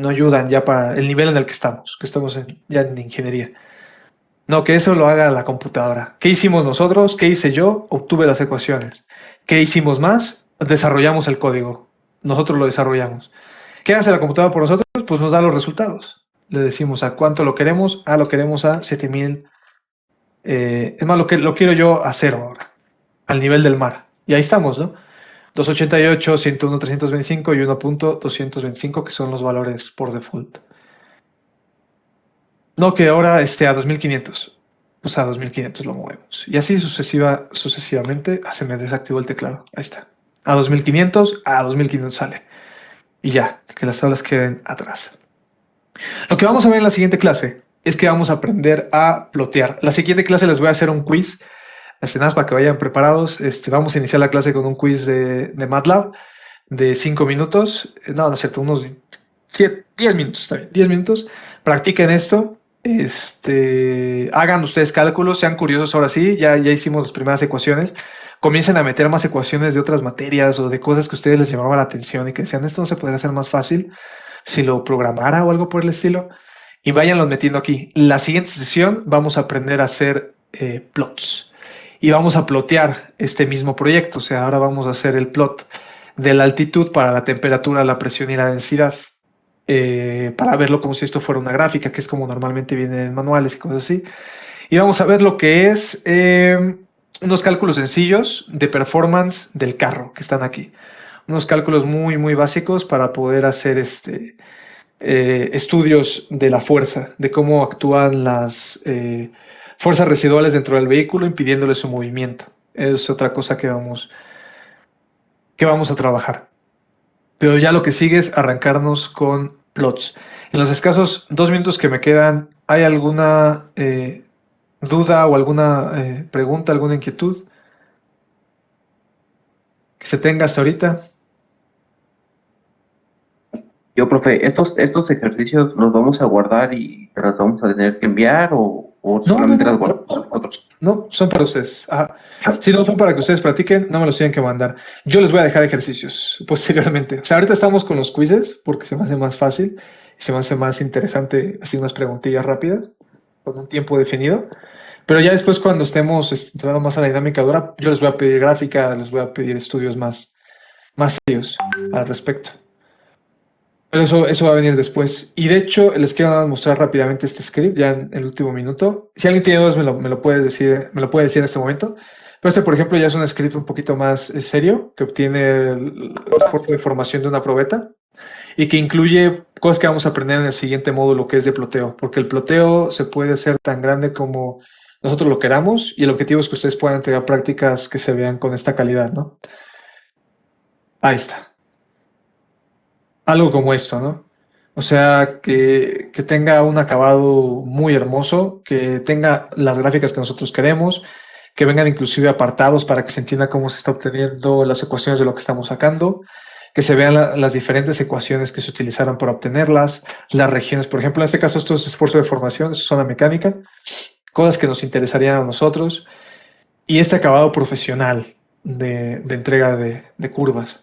ayudan ya para el nivel en el que estamos ya en ingeniería. No, que eso lo haga la computadora. ¿Qué hicimos nosotros? ¿Qué hice yo? Obtuve las ecuaciones. ¿Qué hicimos más? Desarrollamos el código. Nosotros lo desarrollamos. ¿Qué hace la computadora por nosotros? Pues nos da los resultados. Le decimos a cuánto lo queremos. Lo queremos a 7000. Es más, lo quiero yo a 0 ahora, al nivel del mar. Y ahí estamos, ¿no? 288, 101, 325 y 1.225, que son los valores por default. No, que ahora a 2500. Pues a 2500 lo movemos. Y así sucesivamente. Se me desactivó el teclado. Ahí está. A 2500 sale. Y ya, que las tablas queden atrás. Lo que vamos a ver en la siguiente clase es que vamos a aprender a plotear. La siguiente clase les voy a hacer un quiz. Nada más para que vayan preparados. Vamos a iniciar la clase con un quiz de MATLAB de 5 minutos. No es cierto, unos 10 minutos, está bien, 10 minutos. Practiquen esto. Hagan ustedes cálculos, sean curiosos ahora sí, ya hicimos las primeras ecuaciones. Comiencen a meter más ecuaciones de otras materias o de cosas que a ustedes les llamaban la atención y que decían, esto no se podría hacer más fácil si lo programara o algo por el estilo. Y váyanlos metiendo aquí. La siguiente sesión vamos a aprender a hacer plots. Y vamos a plotear este mismo proyecto. O sea, ahora vamos a hacer el plot de la altitud para la temperatura, la presión y la densidad. Para verlo como si esto fuera una gráfica, que es como normalmente viene en manuales y cosas así. Y vamos a ver lo que es unos cálculos sencillos de performance del carro que están aquí. Unos cálculos muy, muy básicos para poder hacer estudios de la fuerza, de cómo actúan las fuerzas residuales dentro del vehículo impidiéndole su movimiento. Es otra cosa que vamos a trabajar. Pero ya lo que sigue es arrancarnos con plots. En los escasos 2 minutos que me quedan, ¿hay alguna duda o alguna pregunta, alguna inquietud que se tenga hasta ahorita? Yo, profe, estos ejercicios los vamos a guardar y te los vamos a tener que enviar o solamente las guardamos nosotros. No, son para ustedes. Ajá. Si no son para que ustedes practiquen, no me los tienen que mandar. Yo les voy a dejar ejercicios posteriormente. O sea, ahorita estamos con los quizzes porque se me hace más fácil y se me hace más interesante hacer unas preguntillas rápidas con un tiempo definido. Pero ya después, cuando estemos entrando más a la dinámica dura, yo les voy a pedir gráfica, les voy a pedir estudios más serios al respecto. Pero eso va a venir después. Y de hecho, les quiero mostrar rápidamente este script ya en el último minuto. Si alguien tiene dudas, me lo puede decir en este momento. Pero por ejemplo, ya es un script un poquito más serio, que obtiene la forma de información de una probeta y que incluye cosas que vamos a aprender en el siguiente módulo, que es de ploteo. Porque el ploteo se puede hacer tan grande como nosotros lo queramos, y el objetivo es que ustedes puedan entregar prácticas que se vean con esta calidad, ¿no? Ahí está. Algo como esto, ¿no? O sea, que tenga un acabado muy hermoso, que tenga las gráficas que nosotros queremos, que vengan inclusive apartados para que se entienda cómo se está obteniendo las ecuaciones de lo que estamos sacando, que se vean las diferentes ecuaciones que se utilizaron para obtenerlas, las regiones. Por ejemplo, en este caso esto es esfuerzo de formación, es zona mecánica, cosas que nos interesarían a nosotros, y este acabado profesional de entrega de curvas.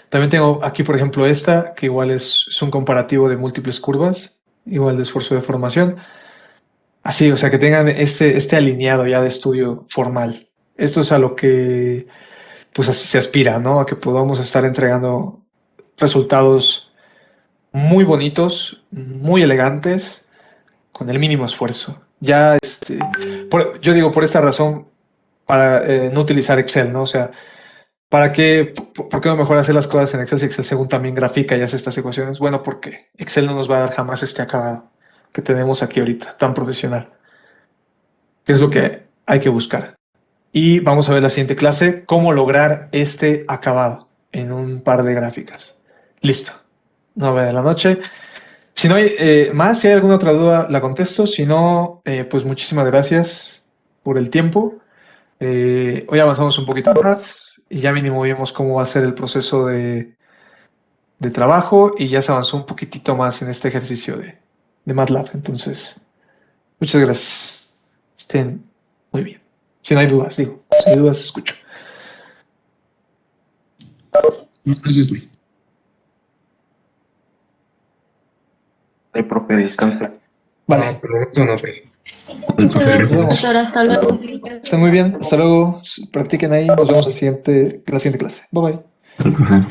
También tengo aquí, por ejemplo, esta, que igual es un comparativo de múltiples curvas, igual de esfuerzo de formación. Así, o sea, que tengan este alineado ya de estudio formal. Esto es a lo que pues así se aspira, ¿no? A que podamos estar entregando resultados muy bonitos, muy elegantes, con el mínimo esfuerzo. Ya, yo digo por esta razón, para no utilizar Excel, ¿no? O sea, ¿por qué no mejor hacer las cosas en Excel si Excel según también grafica y hace estas ecuaciones? Bueno, porque Excel no nos va a dar jamás este acabado que tenemos aquí ahorita, tan profesional. ¿Qué es lo que hay que buscar? Y vamos a ver la siguiente clase, cómo lograr este acabado en un par de gráficas. Listo. 9 de la noche. Si no hay más, si hay alguna otra duda, la contesto. Si no, pues muchísimas gracias por el tiempo. Hoy avanzamos un poquito más y ya mínimo vimos cómo va a ser el proceso de trabajo y ya se avanzó un poquitito más en este ejercicio de MATLAB. Entonces, muchas gracias. Estén muy bien. Si no hay dudas, digo. Si hay dudas, escucho. Gracias, Luis. El profe descansa. Vale. Perfecto, no, pues. El profe, Gracias, gracias. profesor. Hasta luego. Estén muy bien. Hasta luego. Practiquen ahí. Nos vemos en la siguiente clase. Bye bye. El profe.